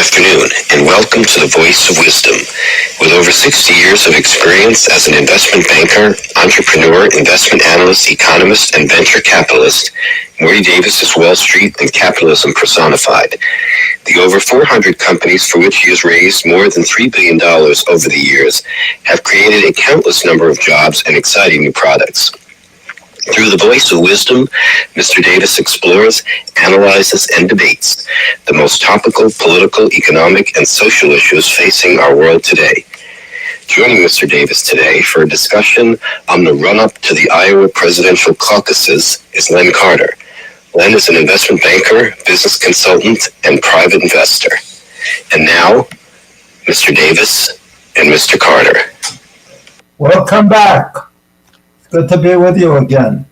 afternoon, and welcome to the Voice of Wisdom. With over 60 years of experience as an investment banker, entrepreneur, investment analyst, economist, and venture capitalist, Morty Davis is Wall Street and capitalism personified. The over 400 companies for which he has raised more than $3 billion over the years have created a countless number of jobs and exciting new products. Through the Voice of Wisdom, Mr. Davis explores, analyzes, and debates the most topical political, economic, and social issues facing our world today. Joining Mr. Davis today for a discussion on the run-up to the Iowa presidential caucuses is Len Carter. Len is an investment banker, business consultant, and private investor. And now, Mr. Davis and Mr. Carter. Welcome back. Good to be with you again.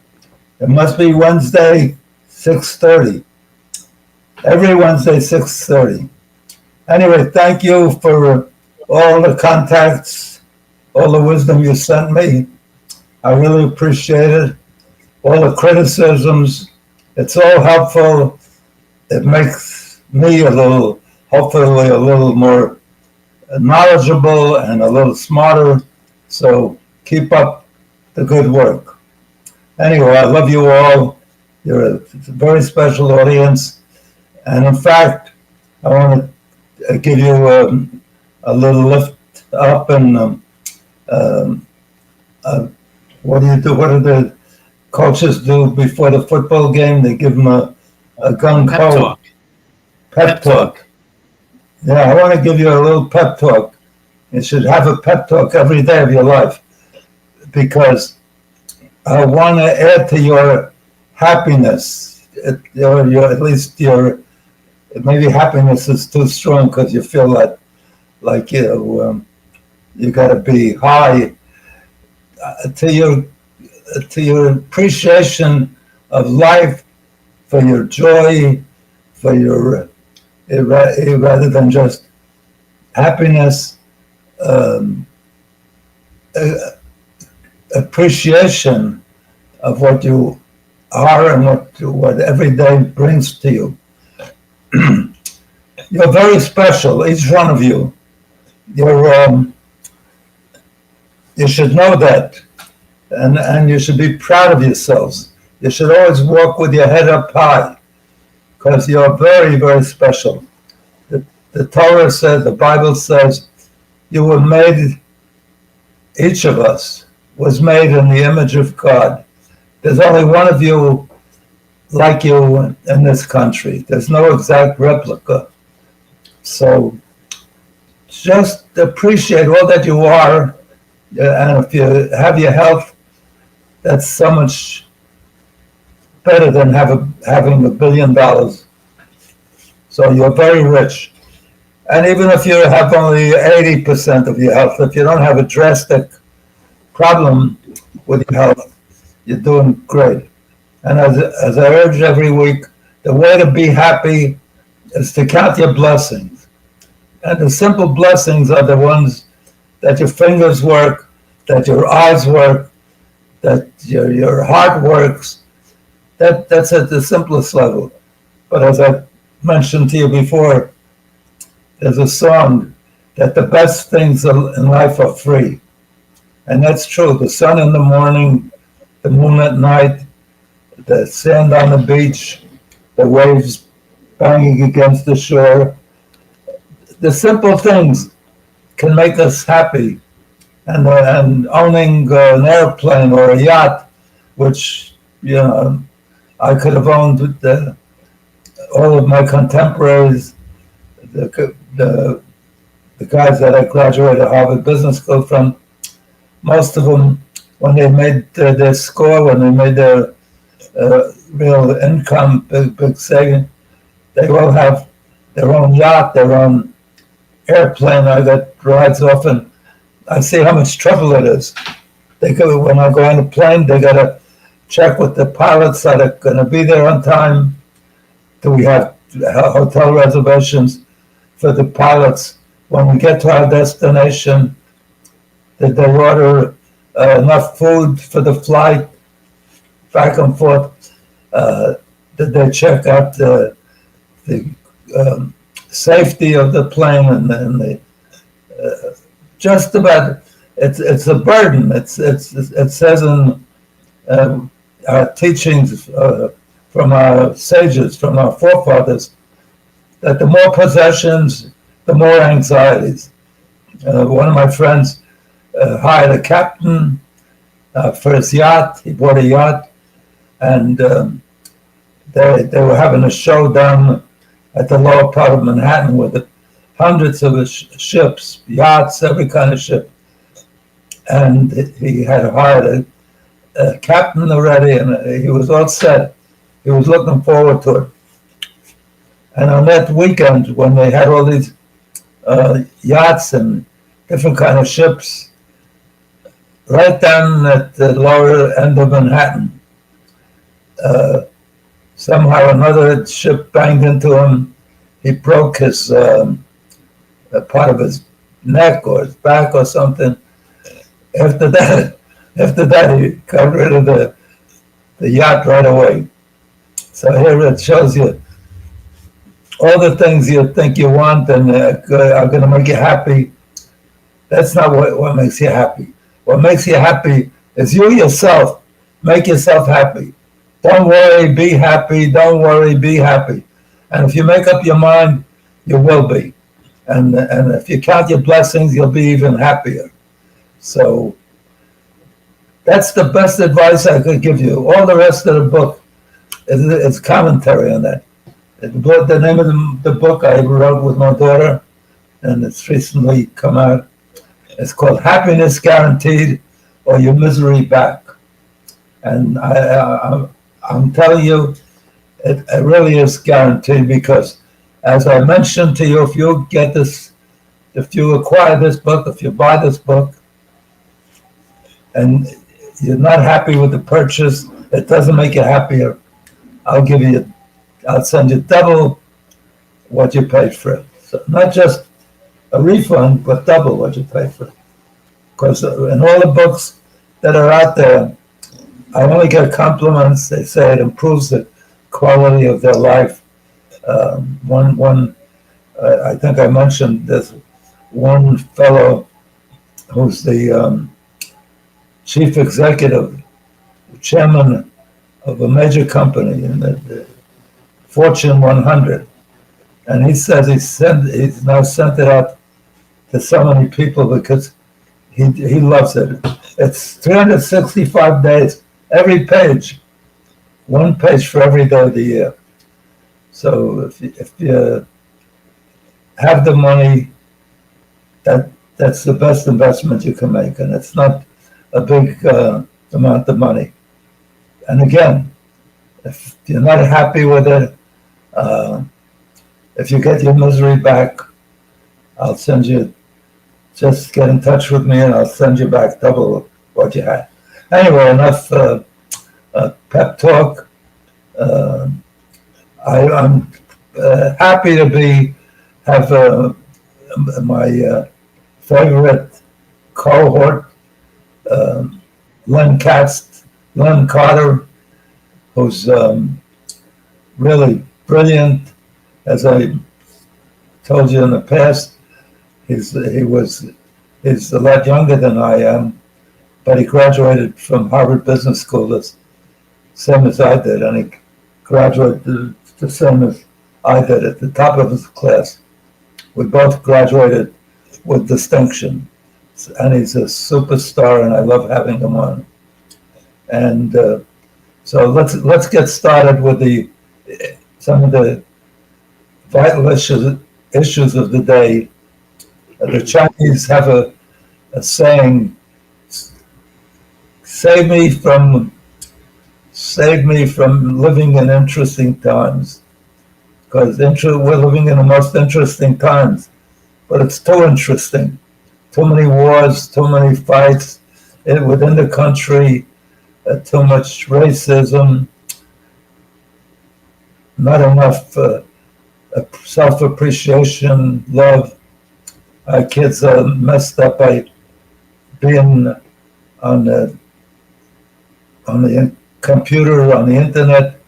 It must be Wednesday, 6:30. Every Wednesday, 6:30. Anyway, thank you for all the contacts, all the wisdom you sent me. I really appreciate it. All the criticisms. It's all helpful. It makes me hopefully a little more knowledgeable and a little smarter. So keep up the good work. Anyway, I love you all. You're a very special audience. And in fact, I want to give you a little lift up and what do you do? What do the coaches do before the football game? They give them a gun talk. Pep talk. Yeah, I want to give you a little pep talk. You should have a pep talk every day of your life, because I want to add to your happiness, at least your, maybe happiness is too strong because you feel like you got to be high, to your appreciation of life, for your joy, for your, rather than just happiness, appreciation of what you are and what every day brings to you. You're very special, each one of you. You should know that, and you should be proud of yourselves. You should always walk with your head up high, because you're very, very special. The Torah says, the Bible says, you were made, each of us was made in the image of God. There's only one of you like you in this country. There's no exact replica. So just appreciate all that you are. And if you have your health, that's so much better than having $1 billion. So you're very rich. And even if you have only 80% of your health, if you don't have a drastic problem with your health, you're doing great. And as I urge every week, the way to be happy is to count your blessings. And the simple blessings are the ones that your fingers work, that your eyes work, that your heart works. That's at the simplest level. But as I mentioned to you before, there's a song that the best things in life are free. And that's true. The sun in the morning, the moon at night, the sand on the beach, the waves banging against the shore. The simple things can make us happy. And owning an airplane or a yacht, which, I could have owned with all of my contemporaries, the guys that I graduated Harvard Business School from. Most of them, when they made their score, when they made their real income, big saving, they all have their own yacht, their own airplane. I got rides often. I see how much trouble it is. When I go on a plane, they got to check with the pilots that are going to be there on time. Do we have hotel reservations for the pilots? When we get to our destination, did they order enough food for the flight back and forth? Did they check out the safety of the plane and the just about it's a burden. It says in our teachings from our sages, from our forefathers, that the more possessions, the more anxieties. One of my friends hired a captain for his yacht. He bought a yacht, and they were having a show down at the lower part of Manhattan with hundreds of ships, yachts, every kind of ship. And he had hired a captain already, and he was all set. He was looking forward to it. And on that weekend, when they had all these yachts and different kind of ships, right down at the lower end of Manhattan, somehow another ship banged into him. He broke his part of his neck or his back or something. After that, he got rid of the yacht right away. So here it shows you all the things you think you want and are going to make you happy. That's not what makes you happy. What makes you happy is you yourself. Make yourself happy. Don't worry, be happy. Don't worry, be happy. And if you make up your mind, you will be. And if you count your blessings, you'll be even happier. So that's the best advice I could give you. All the rest of the book is commentary on that. The name of the book I wrote with my daughter, and it's recently come out. It's called Happiness Guaranteed or Your Misery Back. And I'm telling you, it really is guaranteed because, as I mentioned to you, if you get this, if you acquire this book, if you buy this book, and you're not happy with the purchase, it doesn't make you happier, I'll send you double what you paid for it. So not just a refund, but double what you paid for it. Because in all the books that are out there, I only get compliments. They say it improves the quality of their life. I think I mentioned this one fellow who's the chief executive, chairman of a major company in the Fortune 100, and he says he's now sent it out to so many people because he loves it. It's 365 days, every page, one page for every day of the year. So if you have the money, that's the best investment you can make, and it's not a big amount of money. And again, if you're not happy with it, if you get your misery back, I'll send you, just get in touch with me and I'll send you back double what you had. Anyway, enough pep talk. I'm happy to have my favorite cohort, Len Carter, who's really brilliant. As I told you in the past, he's a lot younger than I am, but he graduated from Harvard Business School the same as I did, and he graduated the same as I did at the top of his class. We both graduated with distinction, and he's a superstar, and I love having him on. And so let's get started with some of the vital issues of the day. The Chinese have a saying: "Save me from living in interesting times," because we're living in the most interesting times, but it's too interesting. Too many wars, too many fights within the country, too much racism, not enough self-appreciation, love. Our kids are messed up by being on the computer, on the internet,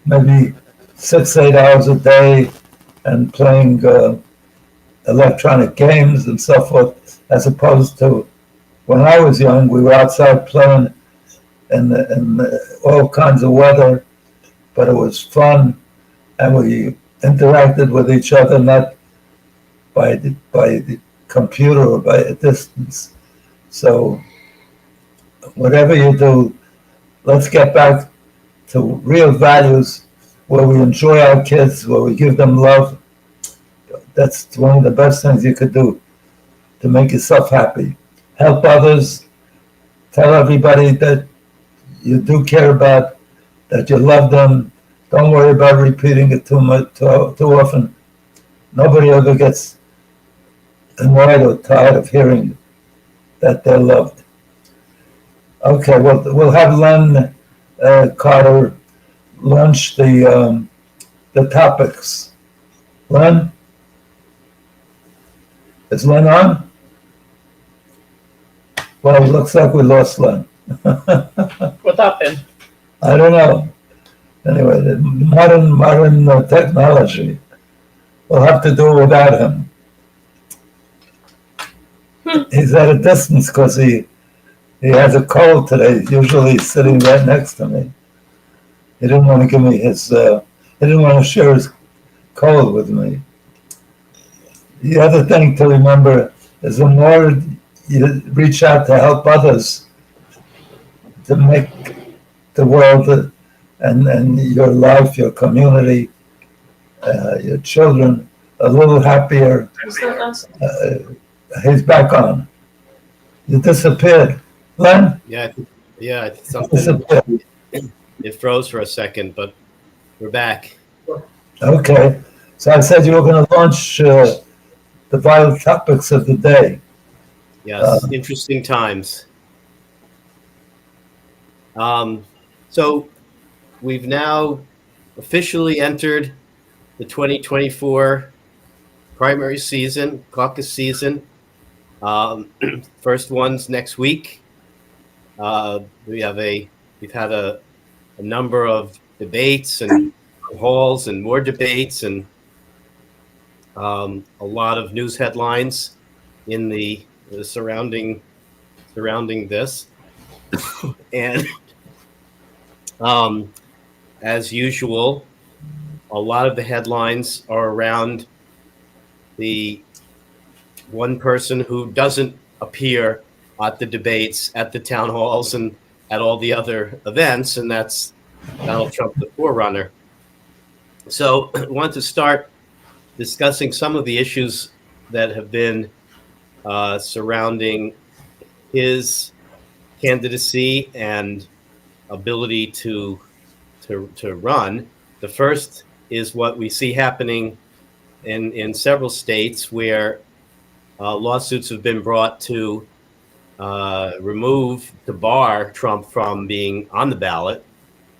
maybe 6-8 hours a day, and playing electronic games and so forth, as opposed to when I was young, we were outside playing in all kinds of weather, but it was fun, and we interacted with each other not by the computer or by a distance. So whatever you do, let's get back to real values where we enjoy our kids, where we give them love. That's one of the best things you could do to make yourself happy. Help others. Tell everybody that you do care about, that you love them. Don't worry about repeating it too much, too often. Nobody ever gets annoyed or tired of hearing that they're loved. Okay, well, we'll have Len Carter launch the topics. Len? Is Len on? Well, it looks like we lost Len. What happened? I don't know. Anyway, the modern technology. We'll have to do it without him. He's at a distance because he has a cold today. Usually he's sitting right next to me. He didn't want to give me his, he didn't want to share his cold with me. The other thing to remember is the more you reach out to help others to make the world and your life, your community, your children a little happier. He's back on. You disappeared. Len? Yeah, something. It froze for a second, but we're back. Okay. So I said you were going to launch the vital topics of the day. Yes, interesting times. So we've now officially entered the 2024 primary season, caucus season. First one's next week. We've had a number of debates and halls and more debates and a lot of news headlines in the surrounding this. And as usual, a lot of the headlines are around the one person who doesn't appear at the debates, at the town halls, and at all the other events, and that's Donald Trump, the forerunner. So I want to start discussing some of the issues that have been surrounding his candidacy and ability to run. The first is what we see happening in several states where lawsuits have been brought to bar Trump from being on the ballot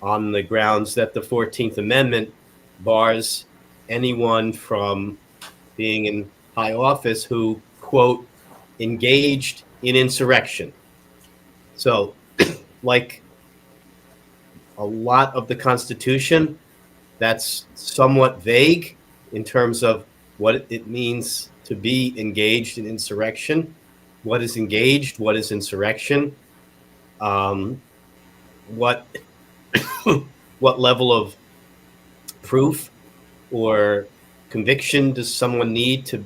on the grounds that the 14th Amendment bars anyone from being in high office who, quote, engaged in insurrection. So, like a lot of the Constitution, that's somewhat vague in terms of what it means to be engaged in insurrection. What is engaged? What is insurrection? What level of proof or conviction does someone need to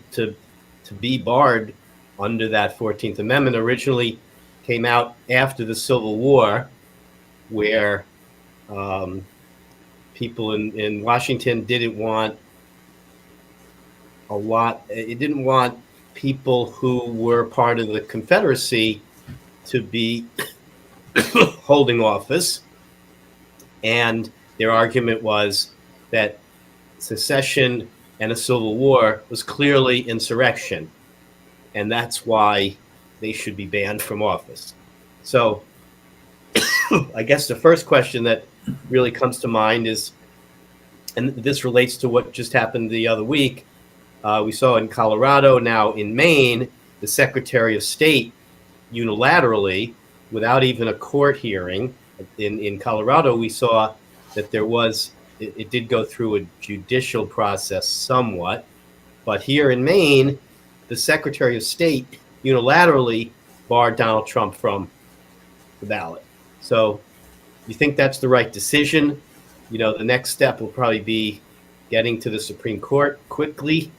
be barred under that 14th Amendment? Originally came out after the Civil War, where people in Washington didn't want people who were part of the Confederacy to be holding office. And their argument was that secession and a civil war was clearly insurrection. And that's why they should be banned from office. So I guess the first question that really comes to mind is, and this relates to what just happened the other week, we saw in Colorado, now in Maine, the Secretary of State unilaterally, without even a court hearing, in Colorado, we saw that there was it did go through a judicial process somewhat. But here in Maine, the Secretary of State unilaterally barred Donald Trump from the ballot. So you think that's the right decision? The next step will probably be getting to the Supreme Court quickly.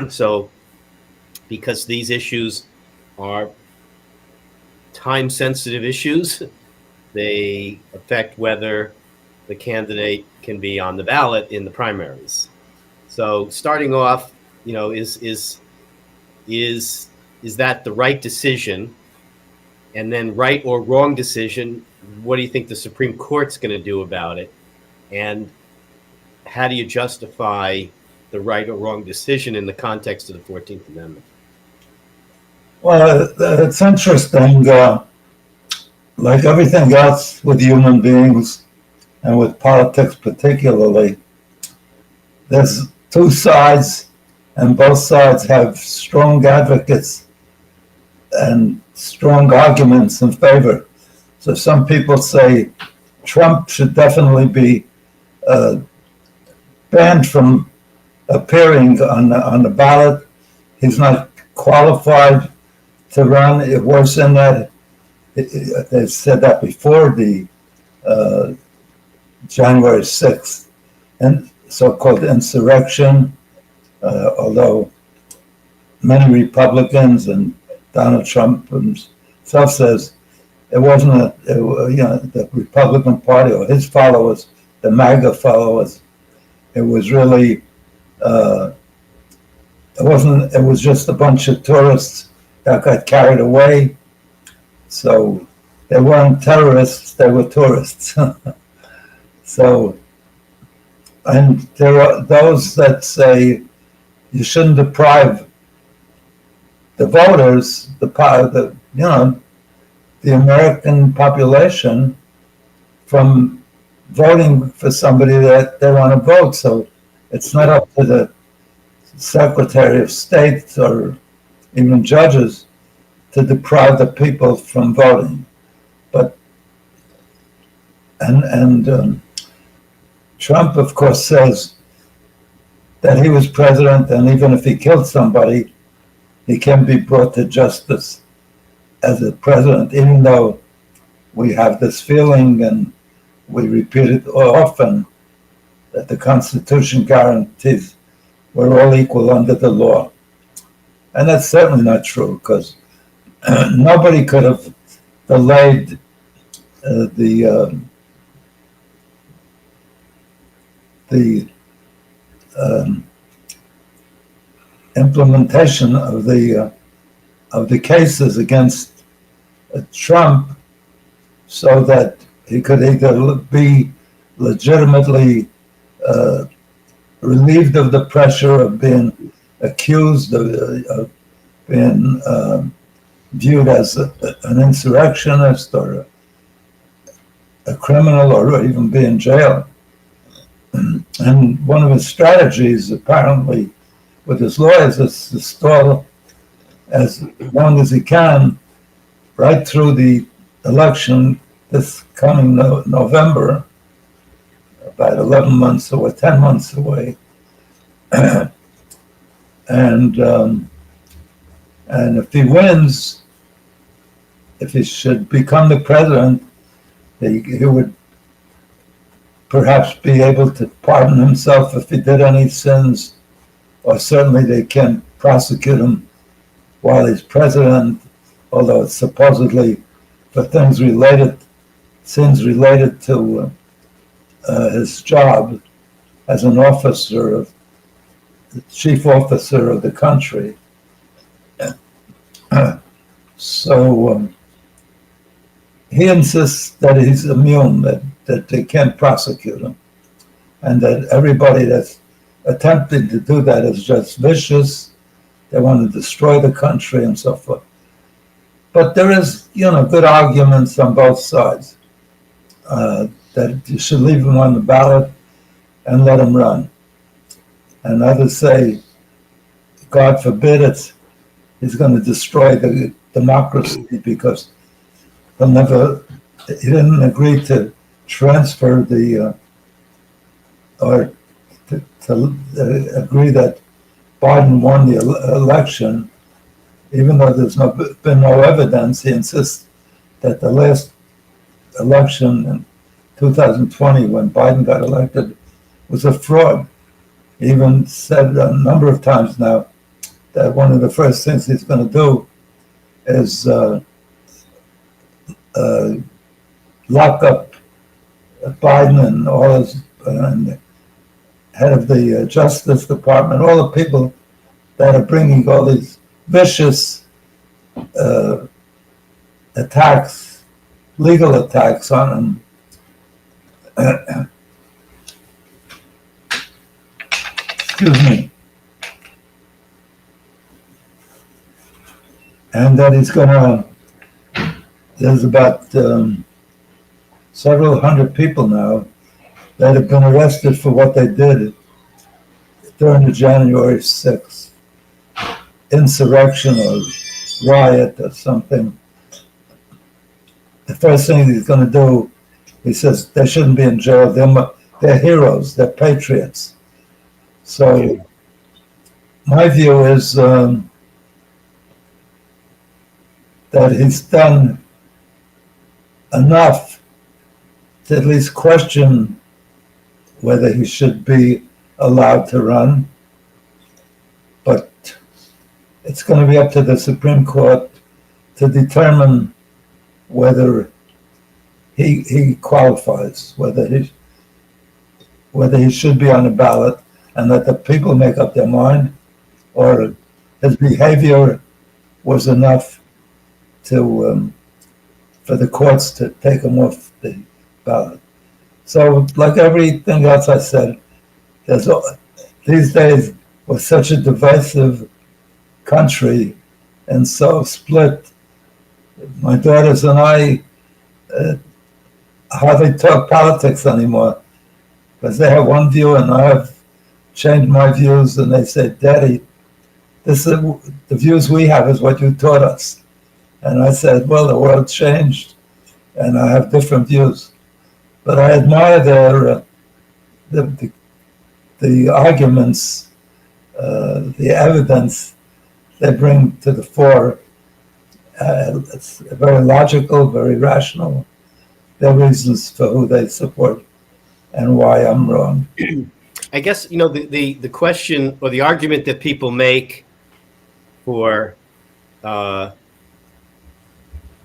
So, because these issues are time-sensitive issues, they affect whether the candidate can be on the ballot in the primaries. So, starting off, is that the right decision? And then, right or wrong decision, what do you think the Supreme Court's going to do about it? And how do you justify the right or wrong decision in the context of the 14th Amendment? Well, it's interesting. Like everything else with human beings and with politics particularly, there's two sides, and both sides have strong advocates and strong arguments in favor. So some people say Trump should definitely be banned from appearing on the ballot. He's not qualified to run. Worse than that, they've said that before the January 6th and so-called insurrection, although many Republicans and Donald Trump himself says it wasn't the Republican Party or his followers, the MAGA followers. It was really it was just a bunch of tourists that got carried away. So they weren't terrorists, they were tourists. So, and there are those that say you shouldn't deprive the voters, the American population from voting for somebody that they want to vote. So it's not up to the Secretary of State or even judges to deprive the people from voting. But Trump, of course, says that he was president, and even if he killed somebody, he can be brought to justice as a president, even though we have this feeling, and we repeat it often, that the Constitution guarantees we're all equal under the law. And that's certainly not true, because nobody could have delayed the implementation of the cases against Trump, so that he could either be legitimately relieved of the pressure of being accused of being viewed as an insurrectionist or a criminal, or even be in jail. And one of his strategies, apparently, with his lawyers is to stall as long as he can right through the election this coming November, about 11 months or 10 months away. And if he wins, if he should become the president, he would perhaps be able to pardon himself if he did any sins, or certainly they can't prosecute him while he's president, although it's supposedly for sins related to his job as an officer, the chief officer of the country. So he insists that he's immune, that they can't prosecute him, and that everybody that's attempting to do that is just vicious. They want to destroy the country and so forth. But there is, good arguments on both sides that you should leave him on the ballot and let him run. And others say, God forbid he's going to destroy the democracy, because he didn't agree to transfer or to agree that Biden won the election, even though there's been no evidence. He insists that the last election in 2020, when Biden got elected, was a fraud. He even said a number of times now that one of the first things he's going to do is lock up Biden and all his and head of the Justice Department, all the people that are bringing all these vicious attacks, legal attacks on him. Excuse me. And that he's going to, there's about several hundred people now that have been arrested for what they did during the January 6th insurrection or riot or something. The first thing he's going to do, he says they shouldn't be in jail. They're heroes. They're patriots. So my view is that he's done enough to at least question whether he should be allowed to run. But it's going to be up to the Supreme Court to determine whether he qualifies, whether he should be on the ballot, and let the people make up their mind, or his behavior was enough to for the courts to take him off the ballot. So, like everything else I said, these days we're such a divisive country and so split. My daughters and I hardly talk politics anymore because they have one view and I have changed my views, and they say, "Daddy, this is the views we have is what you taught us." And I said, "Well, the world changed, and I have different views." But I admire the arguments, the evidence they bring to the fore. It's very logical, very rational. Their reasons for who they support and why I'm wrong. I guess, the question or the argument that people make for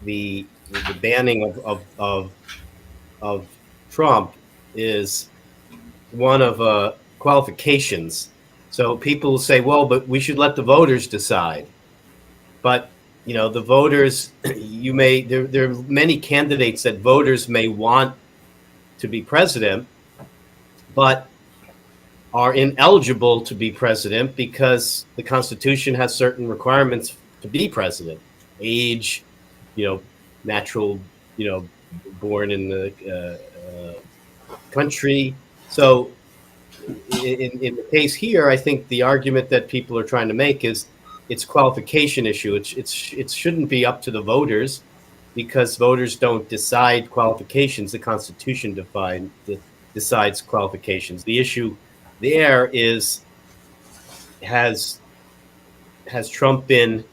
the banning of Trump is one of qualifications. So people will say, well, but we should let the voters decide. But the voters, there are many candidates that voters may want to be president, but are ineligible to be president because the Constitution has certain requirements to be president: age, natural, born in the country. So in the case here, I think the argument that people are trying to make is it's qualification issue. It shouldn't be up to the voters because voters don't decide qualifications. The Constitution decides qualifications. The issue there is, has Trump been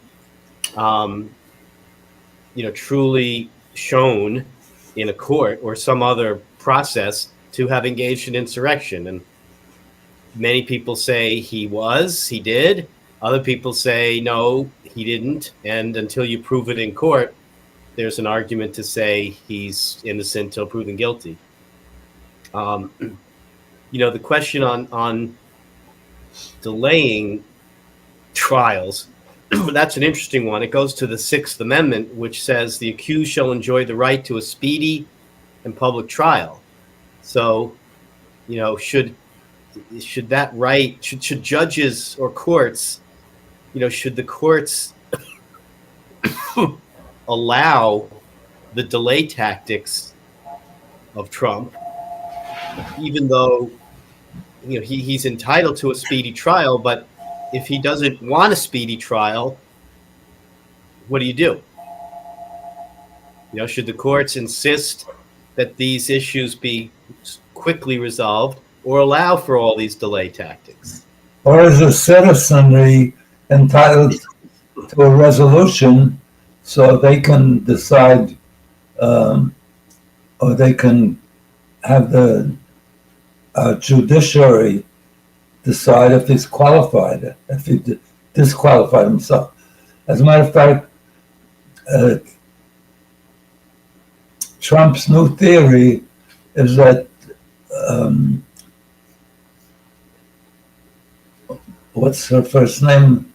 truly shown in a court or some other process to have engaged in insurrection? And many people say he did. Other people say, no, he didn't. And until you prove it in court, there's an argument to say he's innocent until proven guilty. The question on delaying trials, that's an interesting one. It goes to the Sixth Amendment, which says the accused shall enjoy the right to a speedy and public trial. So, should that right, should judges or courts, should the courts allow the delay tactics of Trump, even though he's entitled to a speedy trial? But if he doesn't want a speedy trial, what do? Should the courts insist that these issues be quickly resolved or allow for all these delay tactics. Or is a citizenry entitled to a resolution so they can decide, or they can have the judiciary decide if he's qualified, if he disqualified himself. As a matter of fact, Trump's new theory is that what's her first name?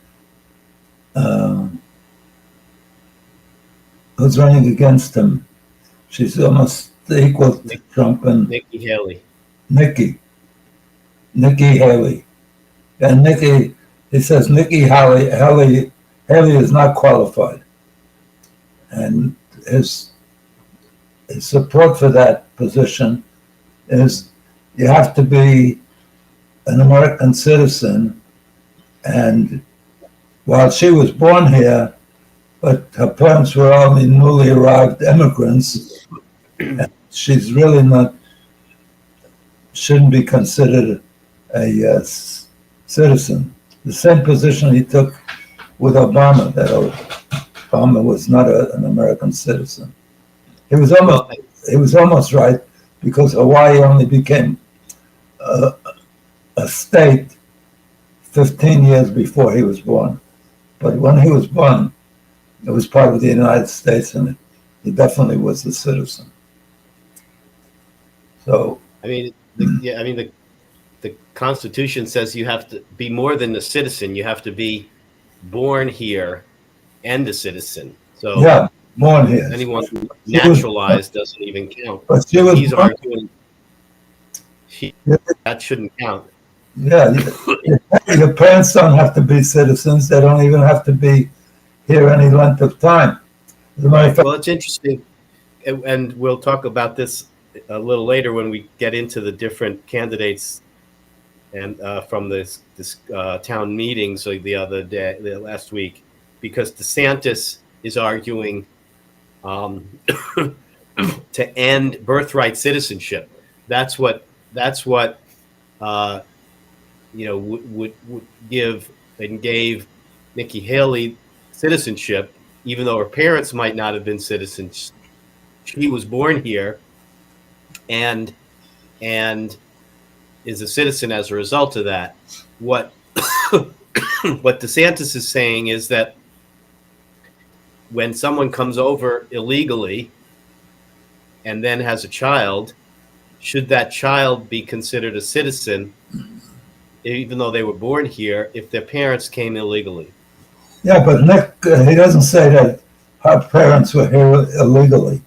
Who's running against him? She's almost equal to Trump and Nikki Haley. Nikki Haley. And Nikki, he says Nikki Haley is not qualified. And his support for that position is you have to be an American citizen. And while she was born here, but her parents were only newly arrived immigrants, and she's really shouldn't be considered a citizen. The same position he took with Obama, that Obama was not an American citizen. He was almost right, because Hawaii only became a state 15 years before he was born. But when he was born, it was part of the United States, and he definitely was a citizen. So, the Constitution says you have to be more than a citizen. You have to be born here and a citizen. So yeah, born here. Anyone naturalized doesn't even count. But she was He's arguing that shouldn't count. Yeah, your parents don't have to be citizens. They don't even have to be here any length of time. Well, it's interesting, and we'll talk about this a little later when we get into the different candidates and from this town meetings the last week, because DeSantis is arguing to end birthright citizenship. That's what would give and gave Nikki Haley citizenship, even though her parents might not have been citizens. She was born here and is a citizen as a result of that. What DeSantis is saying is that when someone comes over illegally and then has a child, should that child be considered a citizen even though they were born here if their parents came illegally? Yeah, but Nick, he doesn't say that her parents were here illegally.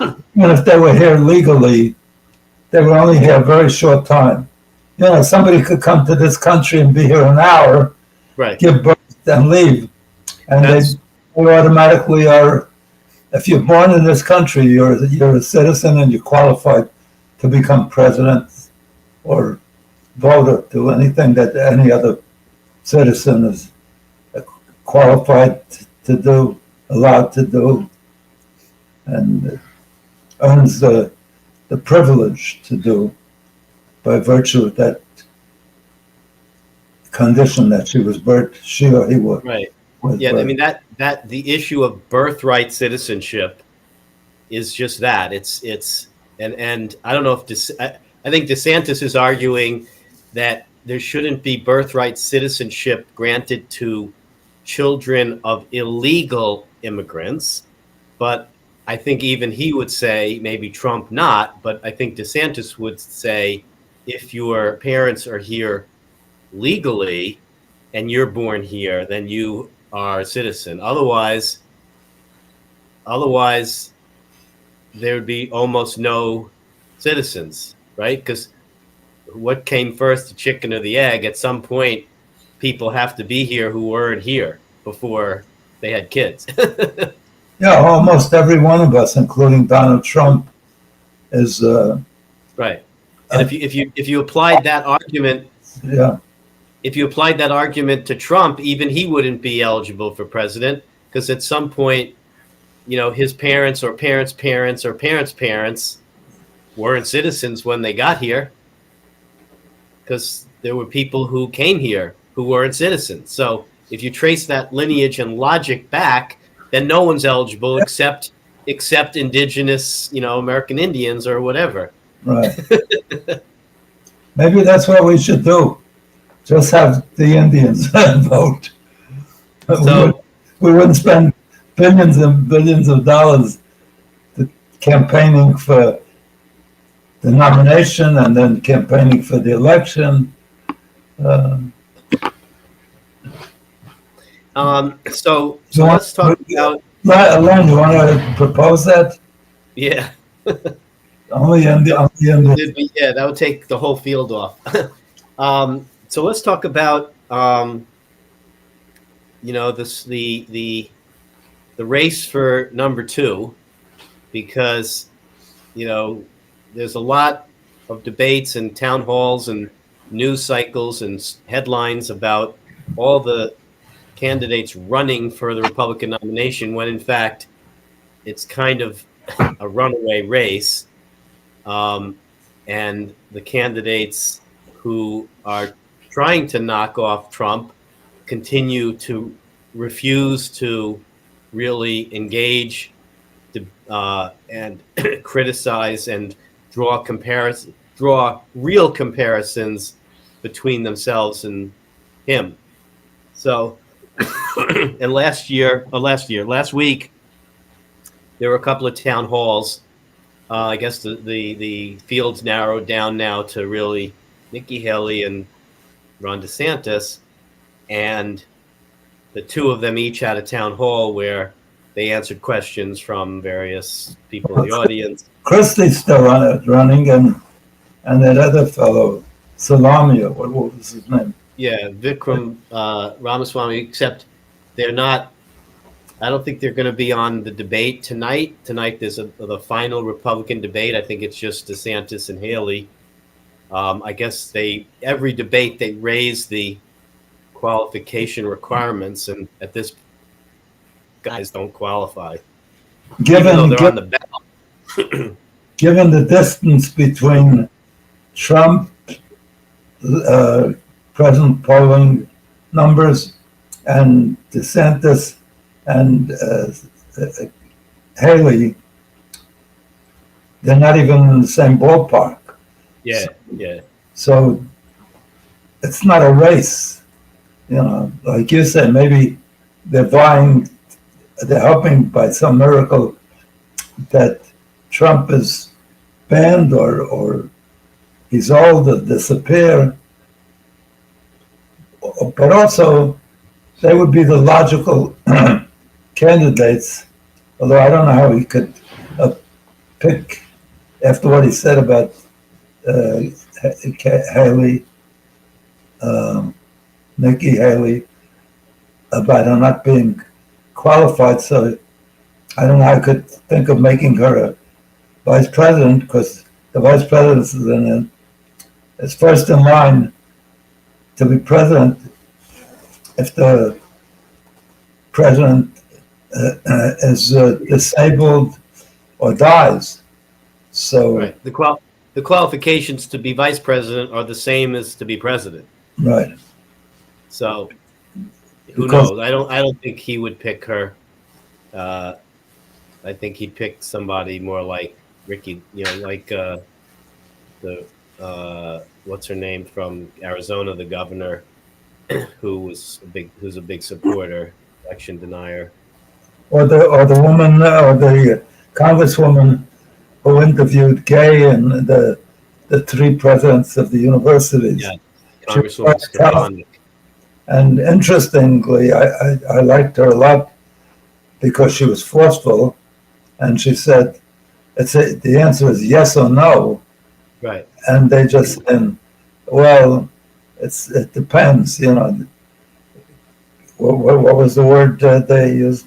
Even if they were here legally, they were only here a very short time. Somebody could come to this country and be here an hour, right, give birth and leave. And they automatically are, if you're born in this country, you're a citizen and you're qualified to become president or voter, to anything that any other citizen is qualified to do, allowed to do, and earns the privilege to do by virtue of that condition that she or he was. Right. Yeah, birth. That the issue of birthright citizenship is just that. And I don't know if I think DeSantis is arguing that there shouldn't be birthright citizenship granted to children of illegal immigrants, but I think even he would say, maybe Trump not, but I think DeSantis would say, if your parents are here legally and you're born here, then you are a citizen. Otherwise there would be almost no citizens, right? Because what came first, the chicken or the egg? At some point, people have to be here who weren't here before they had kids. Yeah, almost every one of us, including Donald Trump, is right. And if you applied that argument, if you applied that argument to Trump, even he wouldn't be eligible for president, because at some point his parents or parents' parents or parents' parents weren't citizens when they got here, because there were people who came here who weren't citizens. So if you trace that lineage and logic back, then no one's eligible except indigenous, American Indians or whatever. Right. Maybe that's what we should do. Just have the Indians vote. So we wouldn't spend billions and billions of dollars campaigning for the nomination and then campaigning for the election. So let's talk about. Len, you want to propose that? Yeah. Only Yeah, that would take the whole field off. So let's talk about the race for number 2, because there's a lot of debates and town halls and news cycles and headlines about all the candidates running for the Republican nomination, when in fact it's kind of a runaway race. And the candidates who are trying to knock off Trump continue to refuse to really engage and criticize and draw real comparisons between themselves and him. So, and last week, there were a couple of town halls. I guess the field's narrowed down now to really Nikki Haley and Ron DeSantis, and the two of them each had a town hall where they answered questions from various people in the audience. Christie's still running, and that other fellow, Salami, what was his name? Yeah, Vikram Ramaswamy, except they're not. I don't think they're going to be on the debate tonight. Tonight there's the final Republican debate. I think it's just DeSantis and Haley. I guess every debate they raise the qualification requirements, and at this, guys don't qualify. Even though they're on the ballot. Given the distance between Trump, present polling numbers, and DeSantis and Haley, they're not even in the same ballpark. Yeah. So it's not a race, like you said. Maybe they're hoping by some miracle that Trump is banned or he's old or disappear. But also, they would be the logical candidates, although I don't know how he could pick, after what he said about Haley, Nikki Haley, about her not being qualified. So I don't know how I could think of making her a vice president, because the vice president is first in line to be president if the president is disabled or dies. So right. The qualifications to be vice president are the same as to be president. Right. So who knows? I don't think he would pick her. I think he'd pick somebody more like Ricky, like the what's her name from Arizona, the governor, who's a big supporter, election denier. Or the woman, or the congresswoman who interviewed Gay and the three presidents of the universities. Yeah, Congresswoman Stefanik. And interestingly, I liked her a lot because she was forceful, and she said, the answer is yes or no. Right. And they just said, well, it depends, What was the word they used?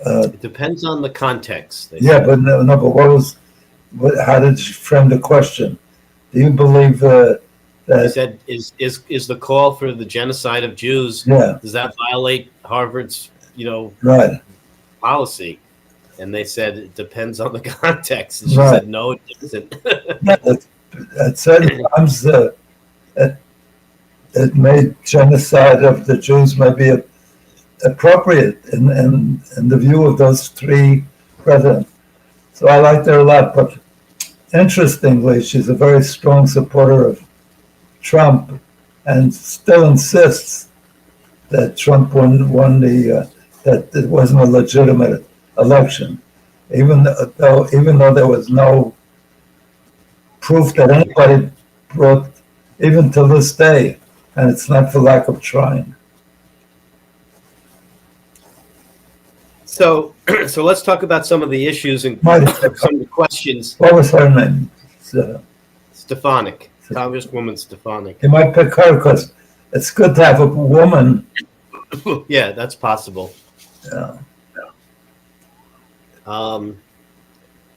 It depends on the context. Yeah, but but how did you frame the question? Do you believe that? He said, "Is the call for the genocide of Jews? Yeah. Does that violate Harvard's, right, policy?" And they said it depends on the context. And she Right. said, no, it doesn't. Yeah, at certain times, it made genocide of the Jews maybe appropriate in the view of those three presidents. So I liked her a lot. But interestingly, she's a very strong supporter of Trump and still insists that Trump won that it wasn't a legitimate election, even though there was no proof that anybody brought, even to this day, and it's not for lack of trying. So let's talk about some of the issues and some of the questions. What was her name? Stefanik, Congresswoman Stefanik. You might pick her because it's good to have a woman. Yeah, that's possible. Yeah.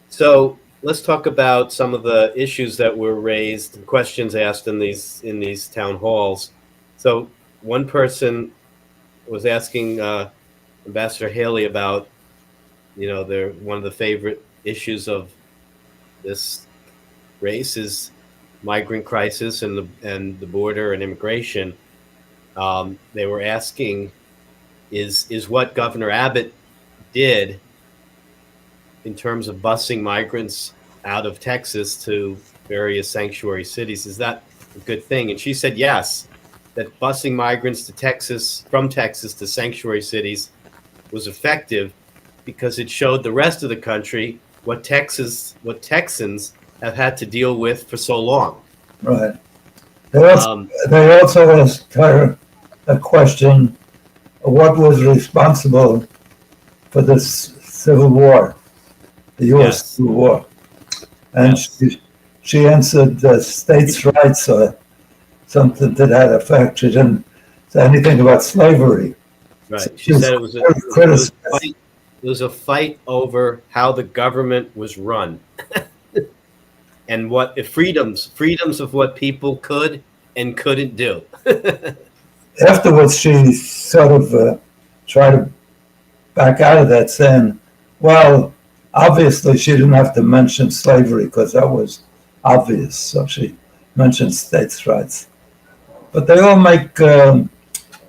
So let's talk about some of the issues that were raised and questions asked in these town halls. So one person was asking Ambassador Haley about, one of the favorite issues of this race is migrant crisis and the border and immigration. They were asking, is what Governor Abbott did in terms of busing migrants out of Texas to various sanctuary cities, is that a good thing? And she said yes, that busing migrants from Texas to sanctuary cities was effective because it showed the rest of the country what Texans have had to deal with for so long. Right. They also asked her a question: what was responsible for this civil war, the U.S. Civil War? And she answered states' rights or something to that effect. She didn't say anything about slavery. Right. She said it was a fight over how the government was run. And what freedoms of what people could and couldn't do. Afterwards, she sort of tried to back out of that, saying, well, obviously she didn't have to mention slavery because that was obvious. So she mentioned states' rights. But they all make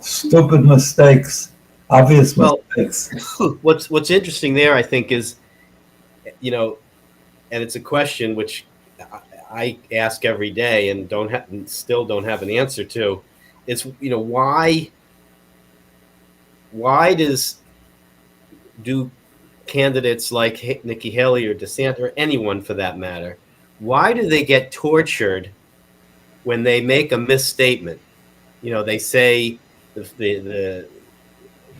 stupid mistakes, obvious mistakes. What's interesting there, I think, is, and it's a question which I ask every day and still don't have an answer to. It's why do candidates like Nikki Haley or DeSantis or anyone for that matter, why do they get tortured when they make a misstatement? They say it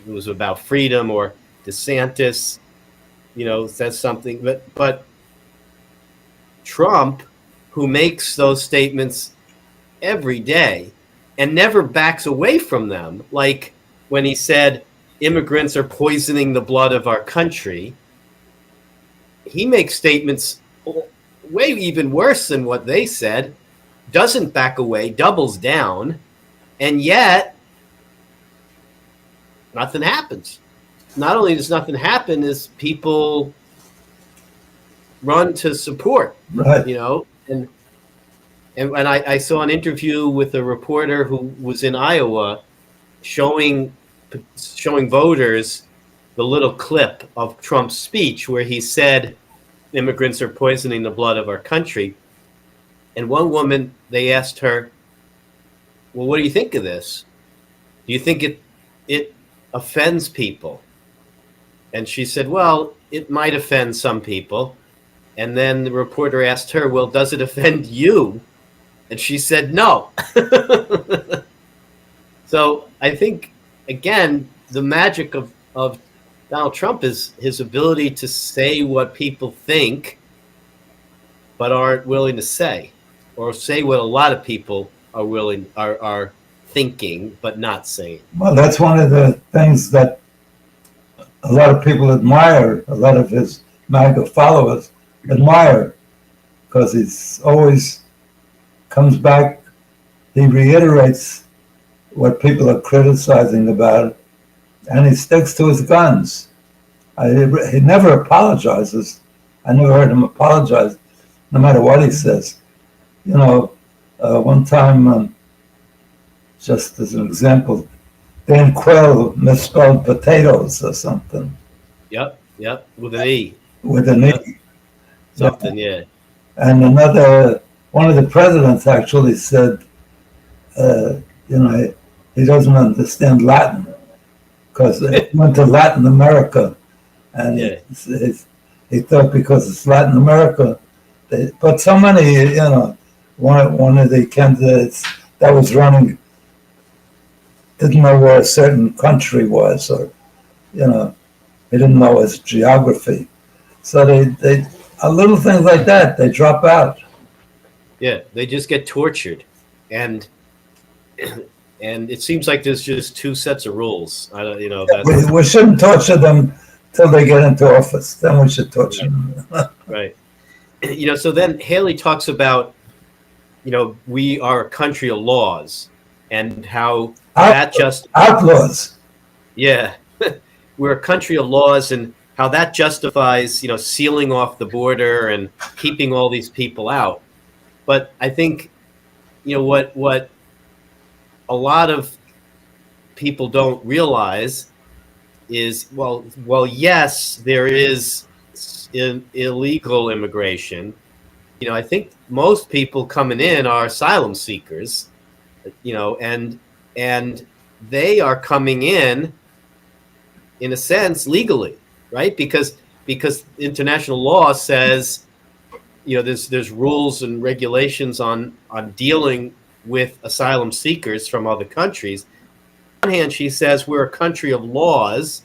was about freedom, or DeSantis, says something, but Trump, who makes those statements every day and never backs away from them, like when he said immigrants are poisoning the blood of our country, he makes statements way even worse than what they said, doesn't back away, doubles down, and yet nothing happens. Not only does nothing happen, is people run to support, right. And I saw an interview with a reporter who was in Iowa showing voters the little clip of Trump's speech where he said immigrants are poisoning the blood of our country. And one woman, they asked her, well, what do you think of this? Do you think it offends people? And she said, well, it might offend some people. And then the reporter asked her, well, does it offend you? And she said, no. So I think, again, the magic of Donald Trump is his ability to say what people think but aren't willing to say, or say what a lot of people are thinking but not saying. Well, that's one of the things that a lot of people admire, a lot of his MAGA followers admire, because he's always comes back, he reiterates what people are criticizing about, and he sticks to his guns. He never apologizes. I never heard him apologize, no matter what he says. You know, one time, just as an example, Dan Quayle misspelled potatoes or something Yep. With an E. with an Yep. E. Something, yeah. And one of the presidents actually said, you know, he doesn't understand Latin because he went to Latin America, and Yeah. he thought because it's Latin America, but so many, you know, one of the candidates that was running didn't know where a certain country was, or you know, he didn't know his geography. So they little things like that, they drop out. Yeah, they just get tortured, and it seems like there's just two sets of rules. I don't, you know, that's We shouldn't torture them till they get into office. Then we should torture them. right. You know, so then Haley talks about, you know, we are a country of laws, and how that just Outlaws. yeah, we're a country of laws, and how that justifies, you know, sealing off the border and keeping all these people out. But I think, you know, what a lot of people don't realize is, well, yes, there is illegal immigration. You know, I think most people coming in are asylum seekers, you know, and they are coming in a sense legally, right? Because international law says, you know, there's rules and regulations on dealing with asylum seekers from other countries. On one hand, she says we're a country of laws,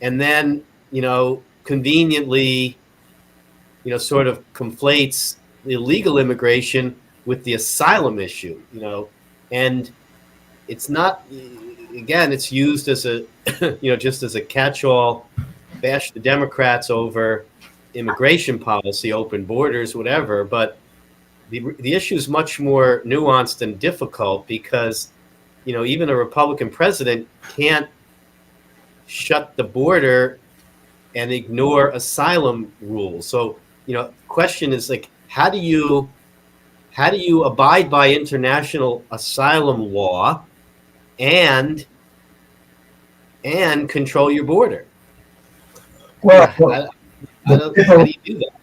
and then, you know, conveniently, you know, sort of conflates illegal immigration with the asylum issue, you know, and it's not, again, it's used as a, you know, just as a catch-all, bash the Democrats over immigration policy, open borders, whatever. But the issue is much more nuanced and difficult because, you know, even a Republican president can't shut the border and ignore asylum rules. So, you know, question is like, how do you abide by international asylum law and control your border? Well, How do you do that?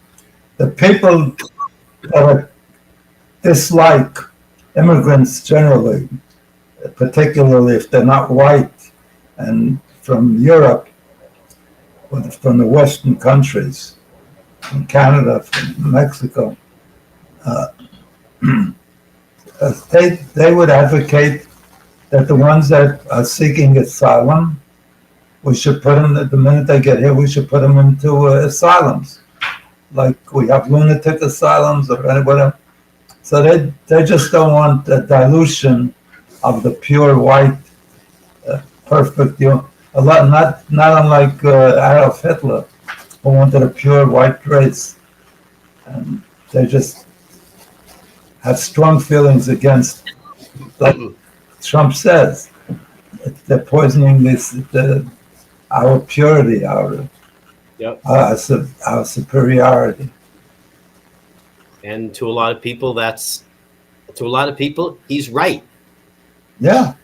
the people that dislike immigrants generally, particularly if they're not white and from Europe, or from the Western countries, from Canada, from Mexico, they would advocate that the ones that are seeking asylum, we should put them, the minute they get here, we should put them into asylums. Like we have lunatic asylums or whatever. So they just don't want the dilution of the pure white, perfect, you know, a lot, not unlike Adolf Hitler, who wanted a pure white race. And they just have strong feelings against, like Trump says, they're poisoning our purity, our superiority. And to a lot of people, he's right. Yeah.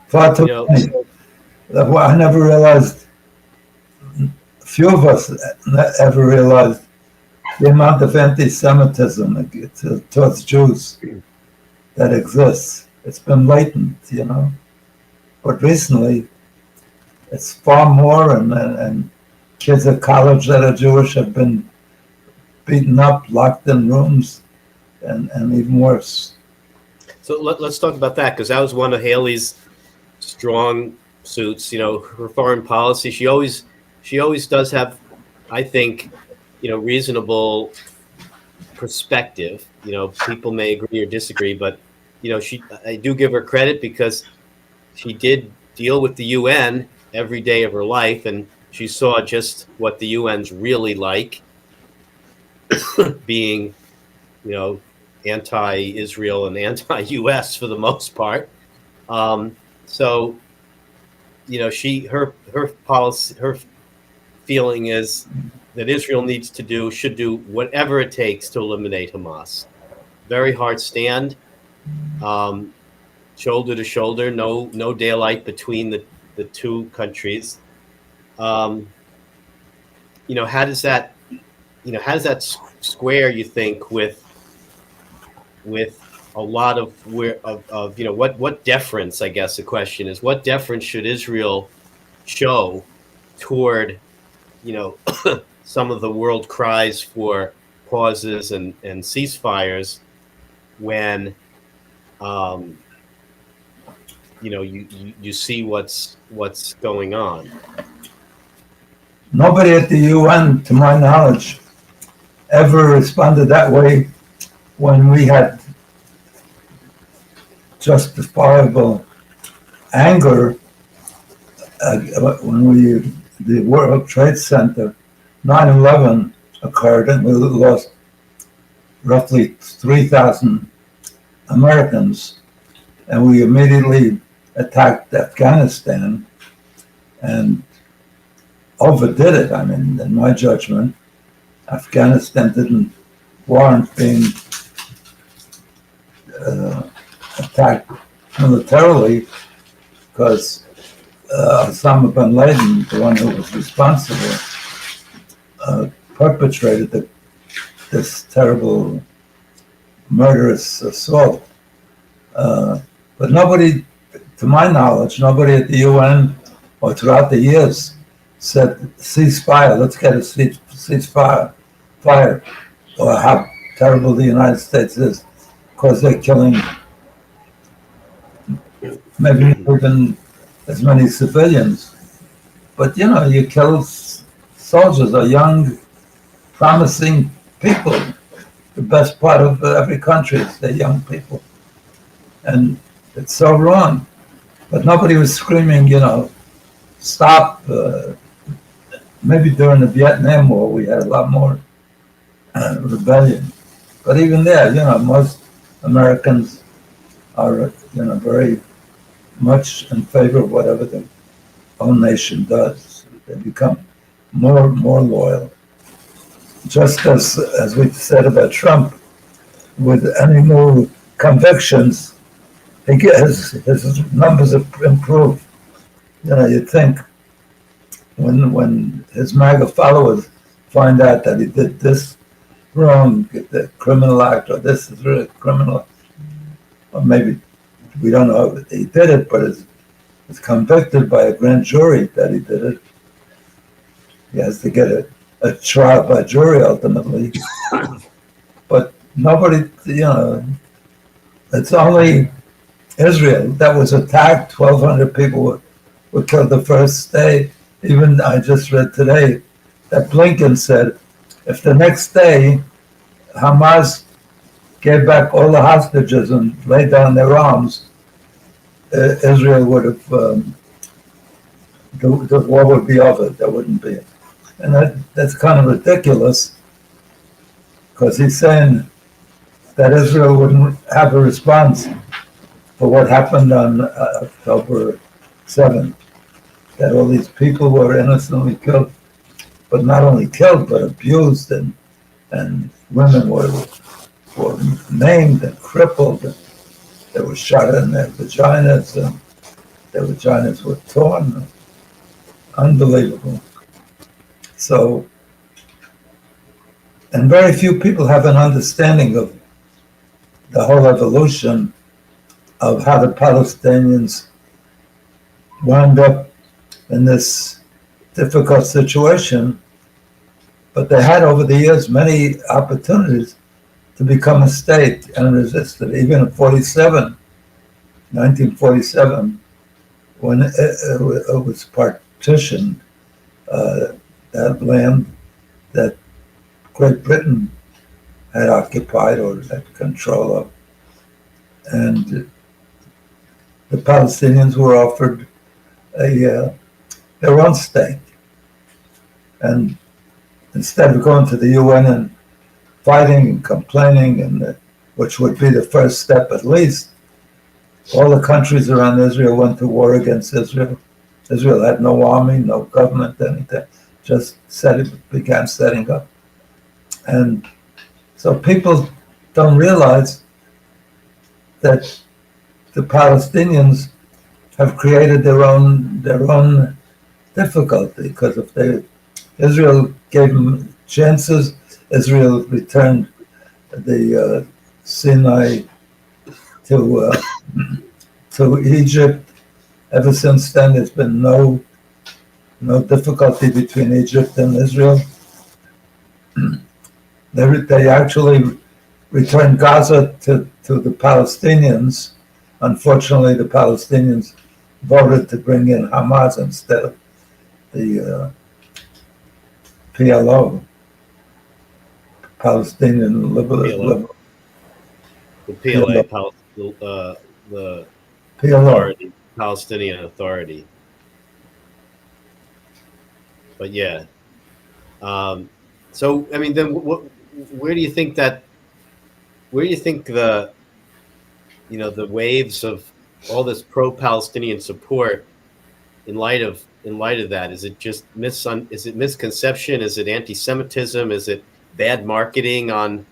Far too many. I never realized, few of us ever realized the amount of anti-Semitism towards Jews that exists. It's been latent, you know. But recently, it's far more, and kids at college that are Jewish have been beaten up, locked in rooms, and even worse. So let's talk about that, because that was one of Haley's strong suits. You know, her foreign policy. She always does have, I think, you know, reasonable perspective. You know, people may agree or disagree, but you know, I do give her credit because she did deal with the UN every day of her life, and she saw just what the UN's really like, being, you know, anti-Israel and anti-US for the most part. So her policy, her feeling is that Israel should do whatever it takes to eliminate Hamas. Very hard stand, shoulder to shoulder, no daylight between the two countries. How does that square, you think, with a lot of what deference, I guess the question is, what deference should Israel show toward some of the world cries for pauses and ceasefires when you see what's going on? Nobody at the UN, to my knowledge, ever responded that way when we had justifiable anger when the World Trade Center, 9/11 occurred, and we lost roughly 3,000 Americans, and we immediately attacked Afghanistan and overdid it. I mean, in my judgment, Afghanistan didn't warrant being attacked militarily, because Osama bin Laden, the one who was responsible, perpetrated this terrible murderous assault. But nobody, to my knowledge, nobody at the UN or throughout the years said, ceasefire, let's get a ceasefire, or how terrible the United States is, because they're killing maybe even as many civilians. But you kill soldiers or young, promising people. The best part of every country is they're young people. And it's so wrong. But nobody was screaming, stop. Maybe during the Vietnam War, we had a lot more rebellion. But even there, most Americans are, very much in favor of whatever their own nation does. They become more loyal. Just as we said about Trump, with any new convictions, his numbers have improved. You'd think when his MAGA followers find out that he did this wrong, the criminal act, or this is really criminal, or maybe we don't know if he did it, but is convicted by a grand jury that he did it. He has to get a trial by jury ultimately. But nobody, it's only Israel that was attacked. 1,200 people were killed the first day. Even I just read today that Blinken said, if the next day Hamas gave back all the hostages and laid down their arms, Israel would have, the war would be over. There wouldn't be. And that's kind of ridiculous, because he's saying that Israel wouldn't have a response for what happened on October 7th, that all these people were innocently killed, but not only killed, but abused, and women were maimed and crippled, and they were shot in their vaginas, and their vaginas were torn. Unbelievable. So, and very few people have an understanding of the whole evolution of how the Palestinians wound up in this difficult situation. But they had over the years many opportunities to become a state and resisted. Even in 1947, when it was partitioned, that land that Great Britain had occupied or had control of. And the Palestinians were offered their own state. And instead of going to the UN and fighting and complaining, and which would be the first step at least, all the countries around Israel went to war against Israel Israel had no army, no government, anything. Just began setting up. And so people don't realize that the Palestinians have created their own difficulty, because if Israel gave them chances, Israel returned the Sinai to Egypt. Ever since then, there's been no difficulty between Egypt and Israel. They actually returned Gaza to the Palestinians. Unfortunately, the Palestinians voted to bring in Hamas instead of the PLO, Palestinian Liberal. The PLA, the Authority, Palestinian Authority. But yeah, so I mean, then where do you think that? Where do you think the waves of all this pro-Palestinian support in light of that? Is it just is it misconception? Is it anti-Semitism? Is it bad marketing on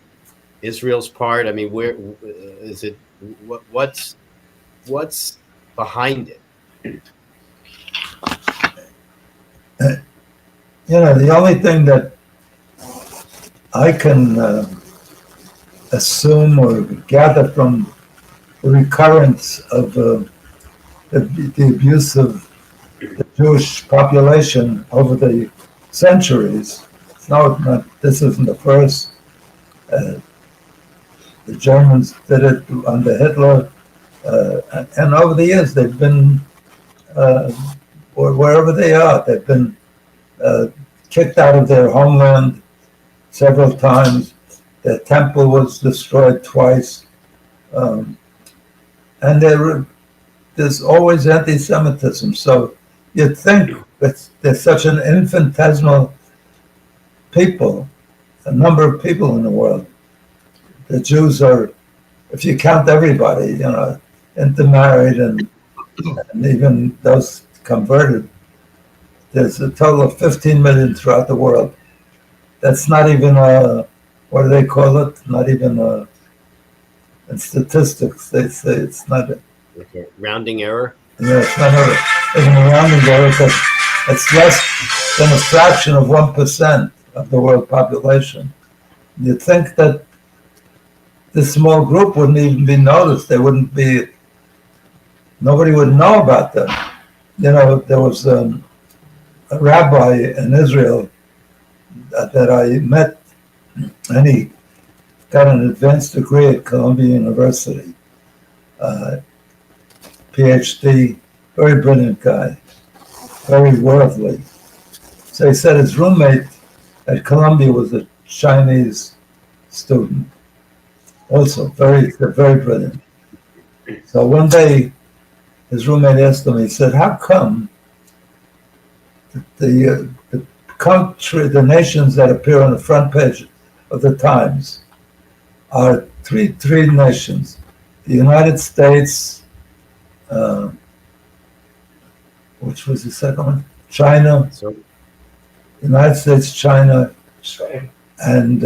Israel's part? I mean, where is it? What's behind it? The only thing that I can assume or gather from the recurrence of the abuse of the Jewish population over the centuries. This isn't the first. The Germans did it under Hitler, and over the years they've been, wherever they are, they've been kicked out of their homeland several times. Their temple was destroyed twice, and there's always anti-Semitism. So you'd think that there's such an infinitesimal people, a number of people in the world. The Jews are, if you count everybody, intermarried and even those converted, there's a total of 15 million throughout the world. That's not even what do they call it? Not even in statistics, they say it's not a rounding error. Yeah, it's not even a rounding error, but it's less than a fraction of 1% of the world population. You'd think that this small group wouldn't even be noticed. Nobody would know about them. There was a rabbi in Israel that I met, and he got an advanced degree at Columbia University, PhD, very brilliant guy, very worldly. So he said his roommate at Columbia was a Chinese student, also very brilliant. So one day, his roommate asked him, he said, how come the nations that appear on the front page of the Times are three nations: the United States, which was the second one, China, United States, China, and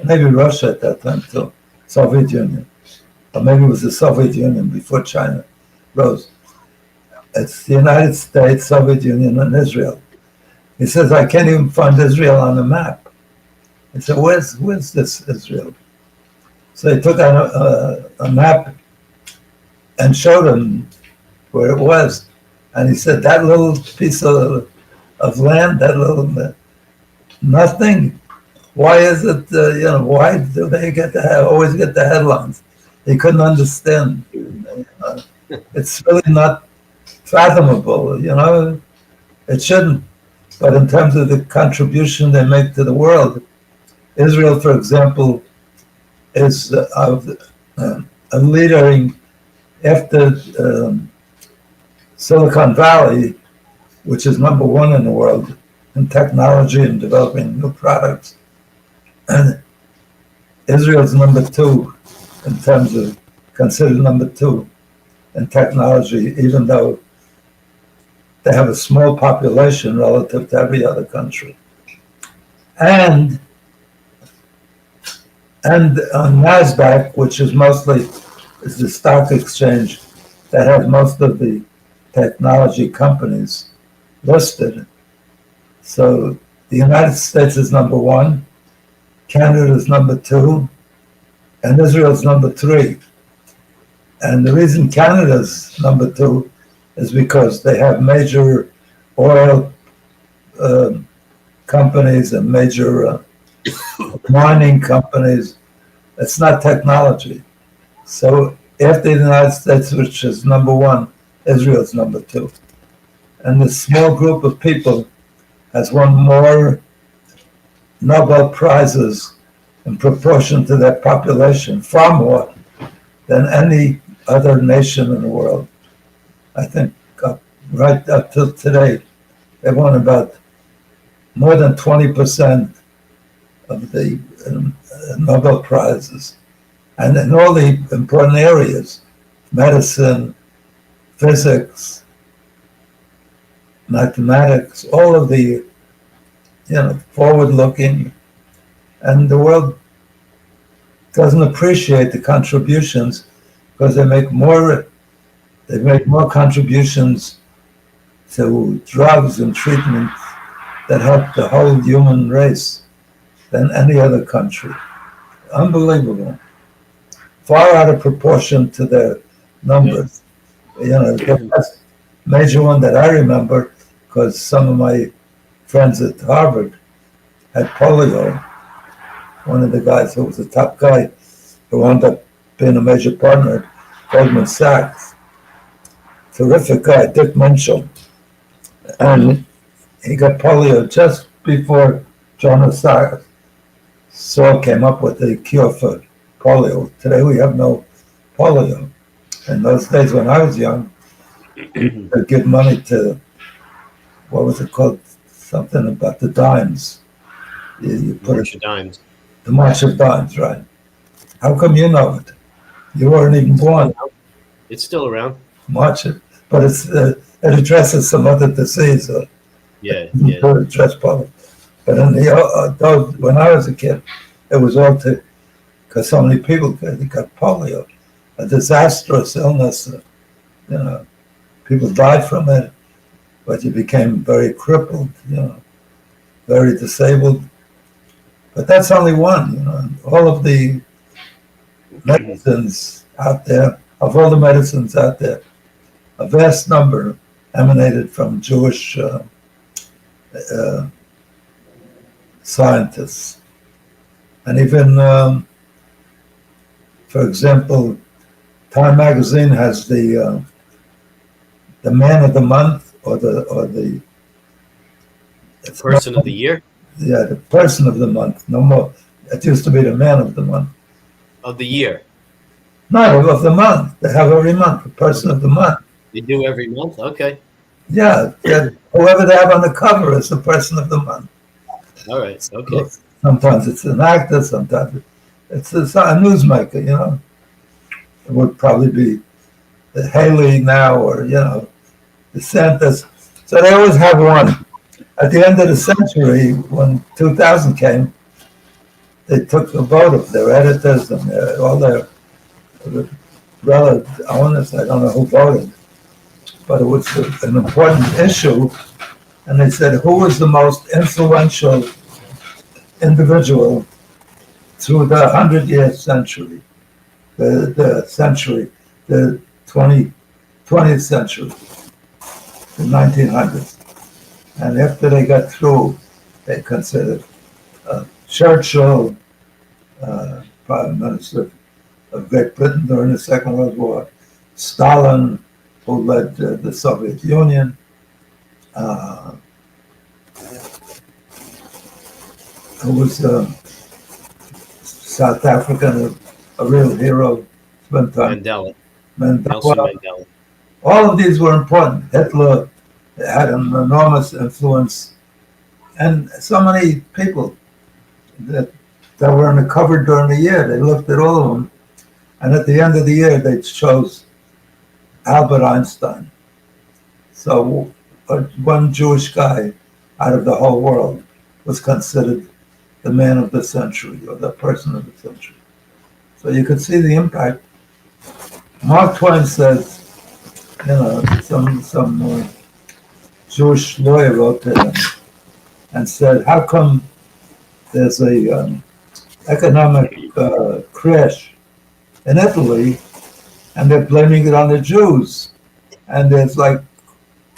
maybe Russia at that time too, Soviet Union. Or maybe it was the Soviet Union before China rose. It's the United States, Soviet Union, and Israel. He says, I can't even find Israel on the map. He said, where's this Israel? So he took out a map and showed him where it was. And he said, that little piece of land, that little nothing. Why is it, why do they always get the headlines? He couldn't understand. It's really not fathomable, It shouldn't. But in terms of the contribution they make to the world, Israel, for example, is a leader after Silicon Valley, which is number one in the world in technology and developing new products. And Israel's number two in terms of, considered number two in technology, even though they have a small population relative to every other country. And on NASDAQ, which is the stock exchange that has most of the technology companies listed. So the United States is number one, Canada is number two, and Israel is number three. And the reason Canada's number two is because they have major oil companies and major mining companies. It's not technology. So after the United States, which is number one, Israel is number two. And this small group of people has won more Nobel Prizes in proportion to their population, far more than any other nation in the world. I think right up till today, they won about more than 20% of the Nobel Prizes. And in all the important areas, medicine, physics, mathematics, all of the, forward-looking, and the world doesn't appreciate the contributions because they make more contributions to drugs and treatments that help the whole human race than any other country. Unbelievable. Far out of proportion to their numbers. The best major one that I remember, because some of my friends at Harvard had polio. One of the guys who was a top guy who wound up being a major partner at Goldman Sachs. Terrific guy, Dick Munchel. And he got polio just before Jonas Salk came up with the cure for polio. Today we have no polio. In those days when I was young, they'd give money to, what was it called? Something about the dimes. You put March of Dimes. The March of Dimes, right. How come you know it? You weren't even born. It's still around. March it. But it addresses some other disease. Yeah. It address polio. But in when I was a kid, it was all because so many people got polio. A disastrous illness. People died from it, but you became very crippled, very disabled. But that's only one, all of the medicines out there, of all the medicines out there, a vast number emanated from Jewish scientists. And even, for example, Time magazine has the man of the month or the Person of the year? Yeah, the person of the month. No more. It used to be the man of the month. Of the year. No, of the month. They have every month, the person of the month. They do every month? Okay. Yeah, whoever they have on the cover is the person of the month. All right, okay. Sometimes it's an actor, sometimes it's a newsmaker, It would probably be Haley now or, DeSantis. So they always have one. At the end of the century, when 2000 came, they took the vote of their editors and all their relative owners. I don't know who voted, but it was an important issue. And they said, who was the most influential individual through the 100-year century, the 20th century, the 1900s. And after they got through, they considered Churchill, Prime Minister of Great Britain during the Second World War, Stalin, who led the Soviet Union, who was South African, a real hero. Mandela. Nelson Mandela. All of these were important. Hitler had an enormous influence, and so many people that were on the cover during the year. They looked at all of them, and at the end of the year, they chose Albert Einstein. So one Jewish guy out of the whole world was considered the man of the century or the person of the century. So you could see the impact. Mark Twain says, some Jewish lawyer wrote to him and said, "How come there's a economic crash in Italy, and they're blaming it on the Jews? And there's like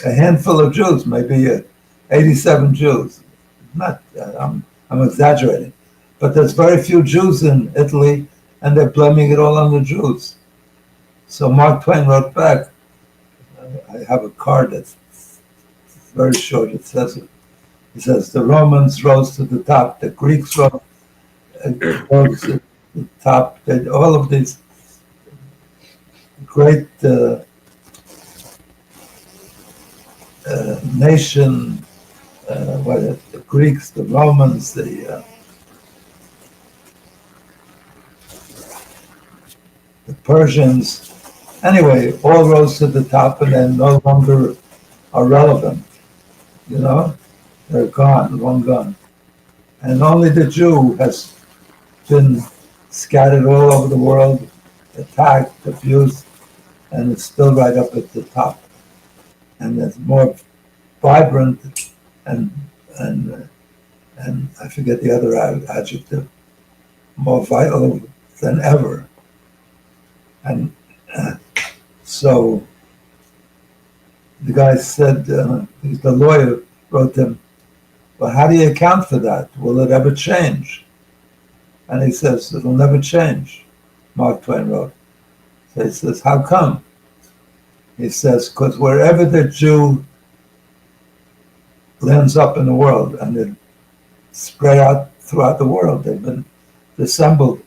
a handful of Jews, maybe 87 Jews. Not, I'm exaggerating, but there's very few Jews in Italy, and they're blaming it all on the Jews." So Mark Twain wrote back. I have a card that's very short. It says it. He says the Romans rose to the top, the Greeks rose to the top. All of these great nation, the Greeks, the Romans, the Persians, anyway, all rose to the top and then no longer are relevant. They're gone, long gone. And only the Jew has been scattered all over the world, attacked, abused, and it's still right up at the top. And it's more vibrant and I forget the other adjective, more vital than ever. And so the guy said, the lawyer wrote him, "Well, how do you account for that? Will it ever change?" And he says, "It'll never change," Mark Twain wrote. So he says, "How come?" He says, "Because wherever the Jew lands up in the world, and they're spread out throughout the world, they've been dissembled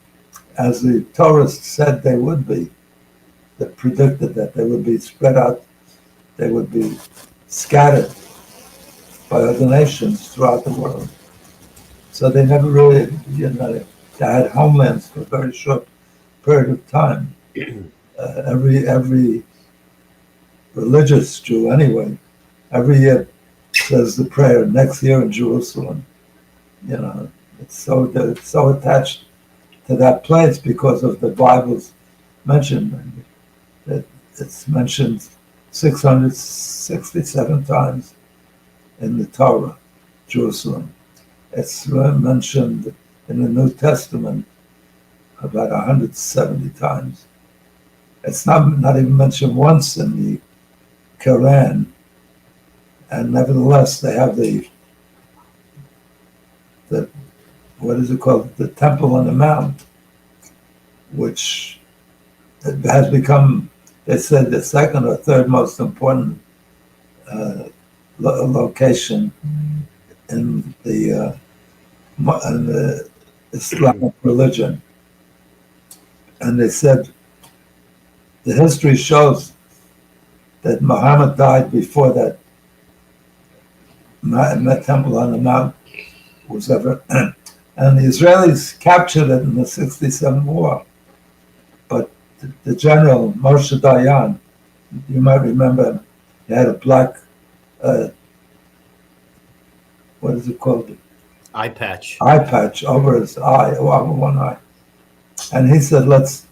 as the Torah said they would be. They predicted that they would be spread out, they would be scattered by other nations throughout the world. So they never really, they had homelands for a very short period of time. Every religious Jew, anyway, every year says the prayer, next year in Jerusalem. It's so attached to that place because of the Bible's mention. It's mentioned 667 times in the Torah, Jerusalem. It's mentioned in the New Testament about 170 times. It's not even mentioned once in the Quran, and nevertheless they have the what is it called? The Temple on the Mount, which has become, they said, the second or third most important location in the Islamic religion. And they said the history shows that Muhammad died before that Temple on the Mount was ever, and the Israelis captured it in the '67 war. But the general Moshe Dayan, you might remember, he had a black, what is it called? Eye patch. Eye patch over his eye, over one eye. And he said, let's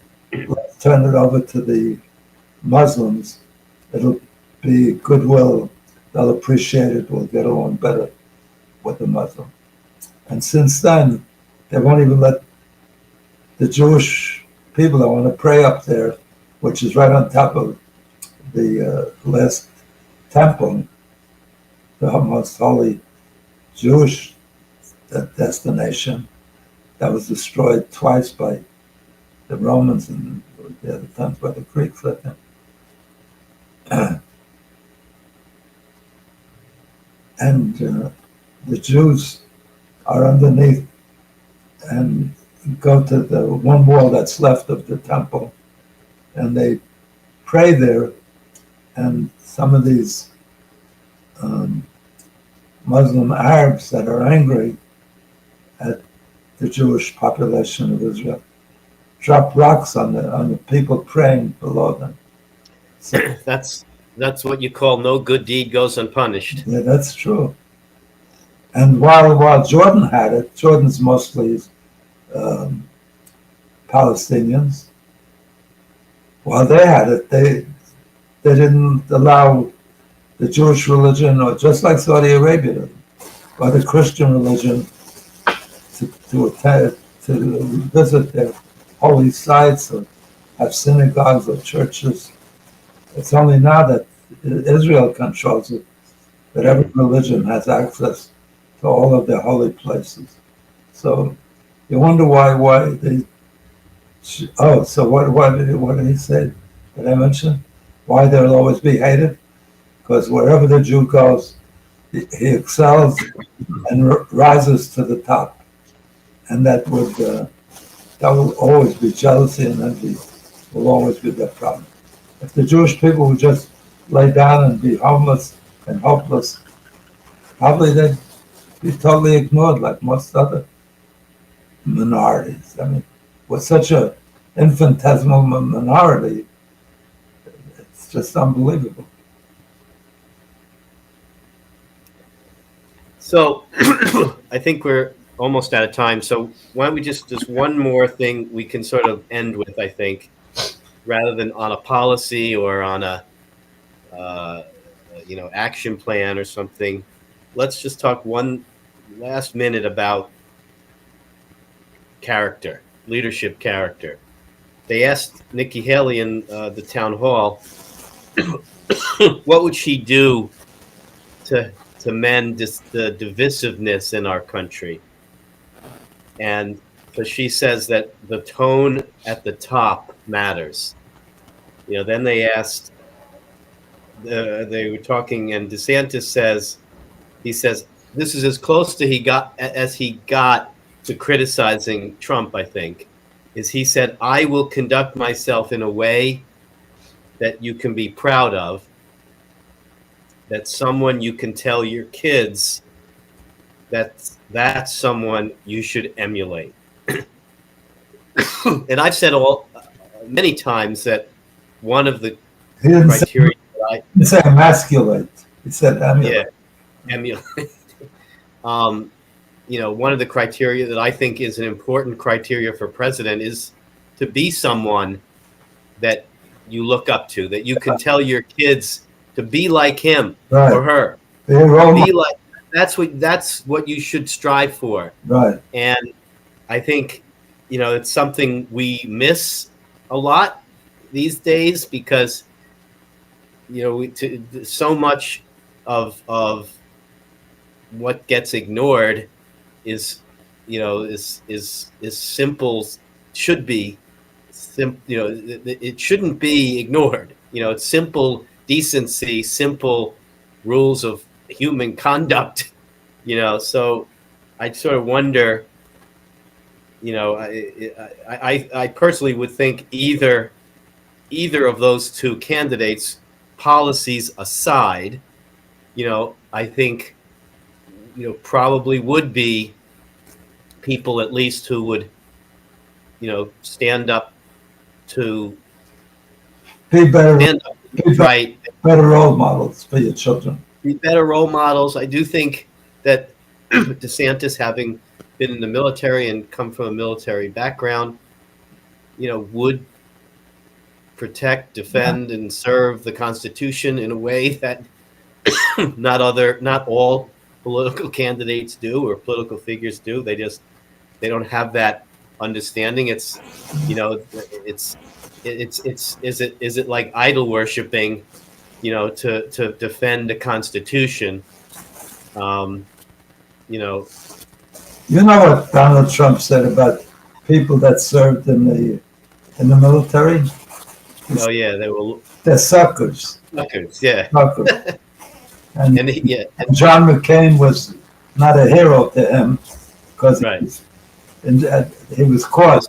turn it over to the Muslims. It'll be goodwill. They'll appreciate it. We'll get along better with the Muslim. And since then, they won't even let the Jewish people that want to pray up there, which is right on top of the last temple, the most holy Jewish destination that was destroyed twice by the Romans and the other times by the Greeks, I think. And the Jews are underneath and go to the one wall that's left of the temple, and they pray there. And some of these Muslim Arabs that are angry at the Jewish population of Israel drop rocks on the people praying below them. So, That's That's what you call no good deed goes unpunished. Yeah, that's true. And while Jordan had it, Jordan's mostly um, Palestinians. While they had it, they didn't allow the Jewish religion, or just like Saudi Arabia did, or the Christian religion, to visit their holy sites or have synagogues or churches. It's only now that Israel controls it that every religion has access to all of their holy places. So you wonder why they. Oh, so what did he say? Did I mention why they'll always be hated? Because wherever the Jew goes, he excels and rises to the top, and that will always be jealousy and envy. Will always be their problem. If the Jewish people would just lay down and be homeless and hopeless, probably they'd be totally ignored like most other minorities. I mean, with such a infinitesimal minority, it's just unbelievable. So I think we're almost out of time. So why don't we just one more thing we can sort of end with, I think, rather than on a policy or on a action plan or something. Let's just talk one last minute about character, leadership character. They asked Nikki Haley in the town hall, what would she do to mend the divisiveness in our country? And so she says that the tone at the top matters. Then they asked, they were talking, and DeSantis says, this is as close to as he got to criticizing Trump, I think, is he said, I will conduct myself in a way that you can be proud of, that someone you can tell your kids that's someone you should emulate. And I've said many times that one of the criteria He didn't say emasculate. He said emulate. Yeah, emulate. One of the criteria that I think is an important criteria for president is to be someone that you look up to, that you can tell your kids to be like him or her. Be like. That's what you should strive for. Right. And I think, it's something we miss a lot these days because, so much of what gets ignored is simple, should be it shouldn't be ignored. It's simple decency, simple rules of human conduct, so I sort of wonder, I personally would think either of those two candidates, policies aside, I think, probably would be people at least who would, stand up to be better, right, better role models for your children. Be better role models. I do think that DeSantis, having been in the military and come from a military background, would protect, defend, and serve the Constitution in a way that not all political candidates do or political figures do. They don't have that understanding. It's is it like idol worshiping, to defend the Constitution? You know what Donald Trump said about people that served in the military? Oh yeah, they're suckers. Suckers, yeah. Suckers. And John McCain was not a hero to him because he was caught.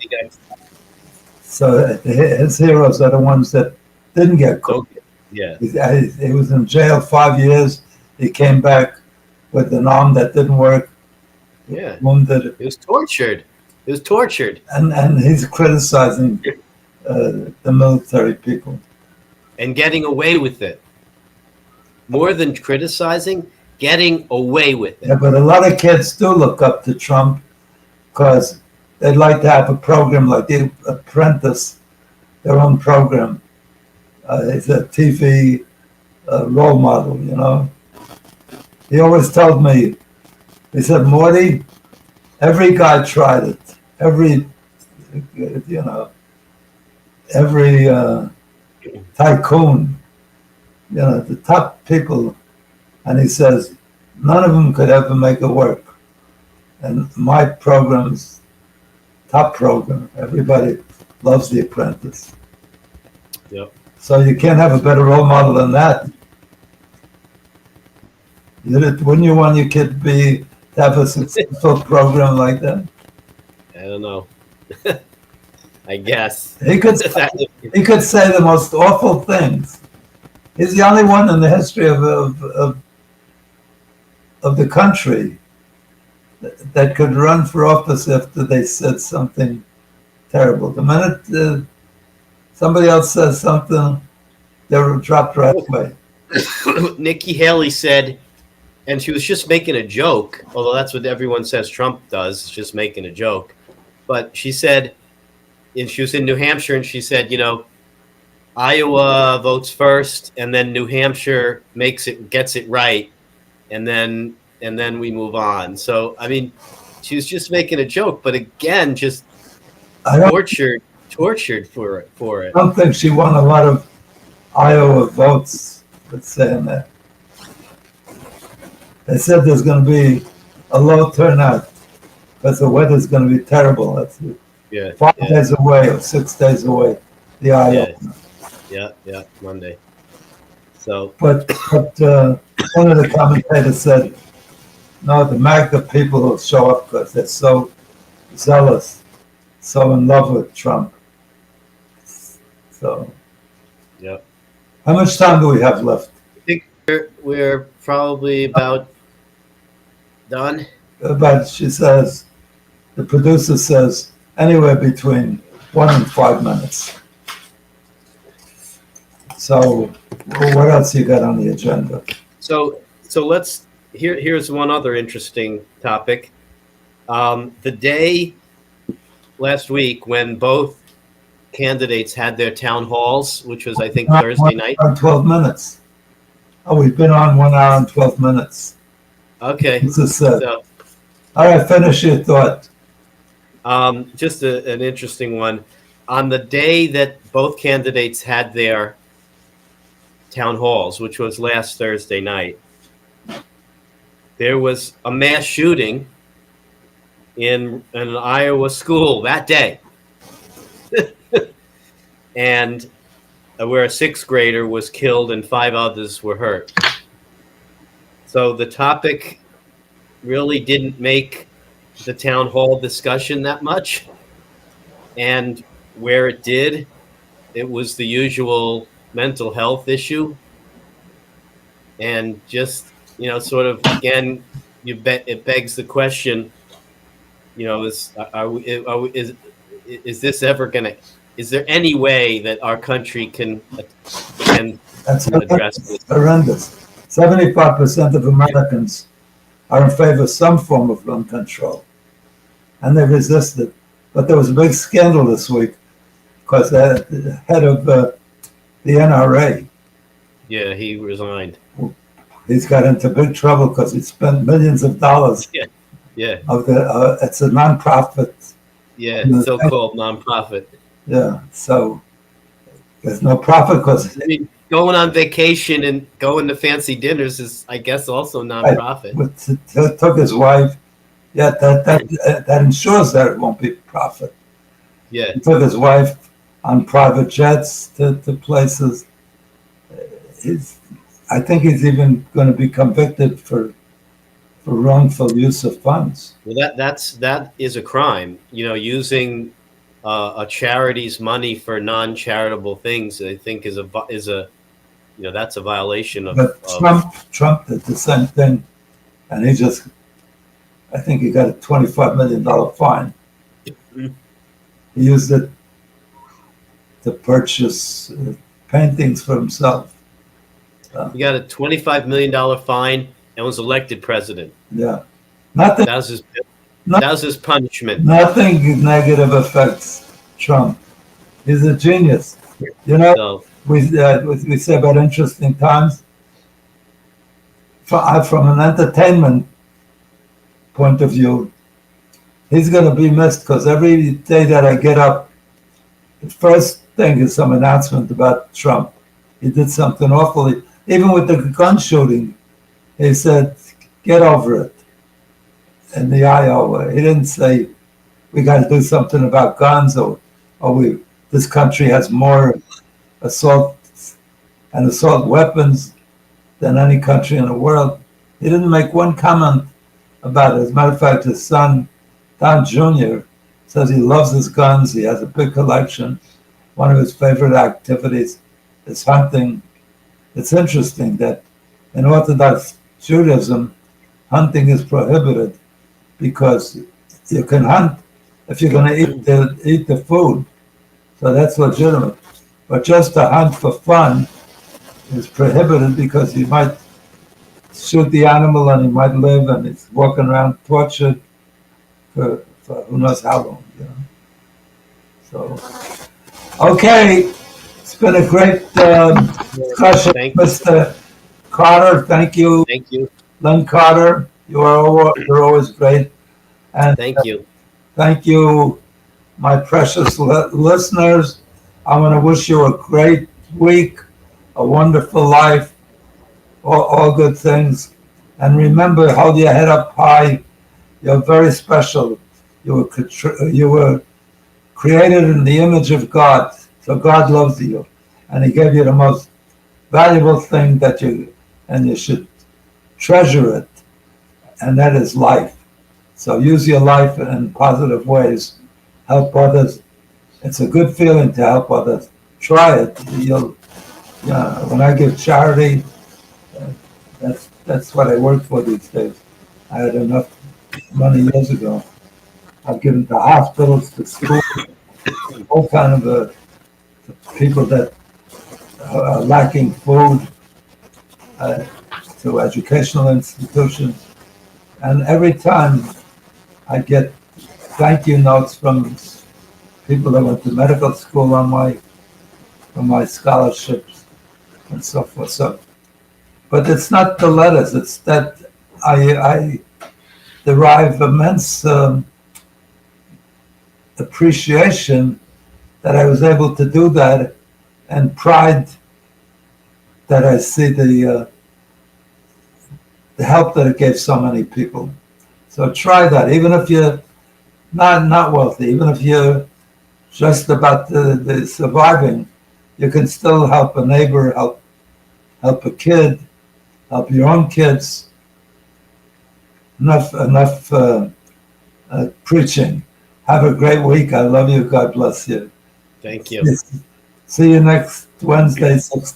So his heroes are the ones that didn't get caught. Yeah. He was in jail 5 years. He came back with an arm that didn't work. Yeah. Wounded. He was tortured. And he's criticizing the military people. And getting away with it. more than criticizing, getting away with it. Yeah, but a lot of kids do look up to Trump because they'd like to have a program like The Apprentice, their own program. He's a TV role model, you know. He always told me, he said, Morty, every guy tried it. Every tycoon, the top people. And he says, none of them could ever make it work. And my program's top program. Everybody loves The Apprentice. Yep. So you can't have a better role model than that. Wouldn't you want your kid to have a successful program like that? I don't know. I guess. He could say the most awful things. He's the only one in the history of the country that could run for office after they said something terrible. The minute somebody else says something, they're dropped right away. Nikki Haley said, and she was just making a joke, although that's what everyone says Trump does, just making a joke. But she said, and she was in New Hampshire, and she said, Iowa votes first, and then New Hampshire gets it right, and then we move on. So, I mean, she was just making a joke, but again, just tortured for it. I don't think she won a lot of Iowa votes with saying that. They said there's going to be a low turnout because the weather's going to be terrible. That's 5 days away or 6 days away, the Iowa. Yeah, Monday. So, but one of the commentators said, no, the MAGA people will show up because they're so zealous, so in love with Trump. So, yeah. How much time do we have left? I think we're probably about done. But she says, the producer says, anywhere between 1 and 5 minutes. So, what else you got on the agenda? So let's here's one other interesting topic. The day last week when both candidates had their town halls, which was I think Thursday night. 12 minutes. Oh, we've been on 1 hour and 12 minutes. Okay. So, all right, finish your thought. Just an interesting one. On the day that both candidates had their town halls, which was last Thursday night, there was a mass shooting in an Iowa school that day. And where a 6th grader was killed and 5 others were hurt. So the topic really didn't make the town hall discussion that much. And where it did, it was the usual mental health issue. And just, sort of, again, it begs the question, is this ever going to, is there any way that our country can address this? Horrendous. 75% of Americans are in favor of some form of gun control, and they resist it. But there was a big scandal this week because the head of the NRA. Yeah, he resigned. He's got into big trouble because he spent millions of dollars. Yeah. It's a nonprofit. Yeah, so-called nonprofit. Yeah, so there's no profit because I mean, going on vacation and going to fancy dinners is, I guess, also nonprofit. He took his wife. Yeah, that ensures that it won't be profit. Yeah, he took his wife on private jets to places. I think he's even going to be convicted for wrongful use of funds. Well, that is a crime. Using a charity's money for non-charitable things, I think is a that's a violation of. But Trump did the same thing, and I think he got a $25 million fine. Mm-hmm. He used it to purchase paintings for himself. He got a $25 million fine and was elected president. Yeah. Nothing, That was his, No- that was his punishment. nothing negative affects Trump. He's a genius. You know, So, we say about interesting times. From an entertainment point of view, he's going to be missed because every day that I get up, the first thing is some announcement about Trump. He did something awfully, even with the gun shooting. He said, "Get over it." In the Iowa, he didn't say we got to do something about guns or this country has more assault weapons than any country in the world. He didn't make one comment about it. As a matter of fact, his son, Don Jr., says he loves his guns. He has a big collection. One of his favorite activities is hunting. It's interesting that in Orthodox Judaism, hunting is prohibited because you can hunt if you're going to eat the food. So that's legitimate. But just to hunt for fun is prohibited because you might shoot the animal and he might live and he's walking around tortured for who knows how long. You know? So, okay, it's been a great discussion, Thank you. Mr. Carter. Thank you, Thank you. Len Carter. You're always great. And Thank you. thank you, my precious listeners. I want to wish you a great week, a wonderful life, all good things. And remember, hold your head up high. You're very special. You were created in the image of God. So God loves you. And he gave you the most valuable thing and you should treasure it. And that is life. So use your life in positive ways. Help others. It's a good feeling to help others. Try it. When I give charity, that's what I work for these days. I had enough money years ago. I've given to hospitals, to schools, all kind of people that are lacking food, to educational institutions. And every time I get thank you notes from people that went to medical school from my scholarships and so forth. So, but it's not the letters. It's that I derive immense appreciation that I was able to do that, and pride that I see the help that it gave so many people. So try that, even if you're not wealthy, even if you're just about the surviving, you can still help a neighbor, help a kid, help your own kids. Enough preaching. Have a great week. I love you. God bless you. Thank you. See you next Wednesday,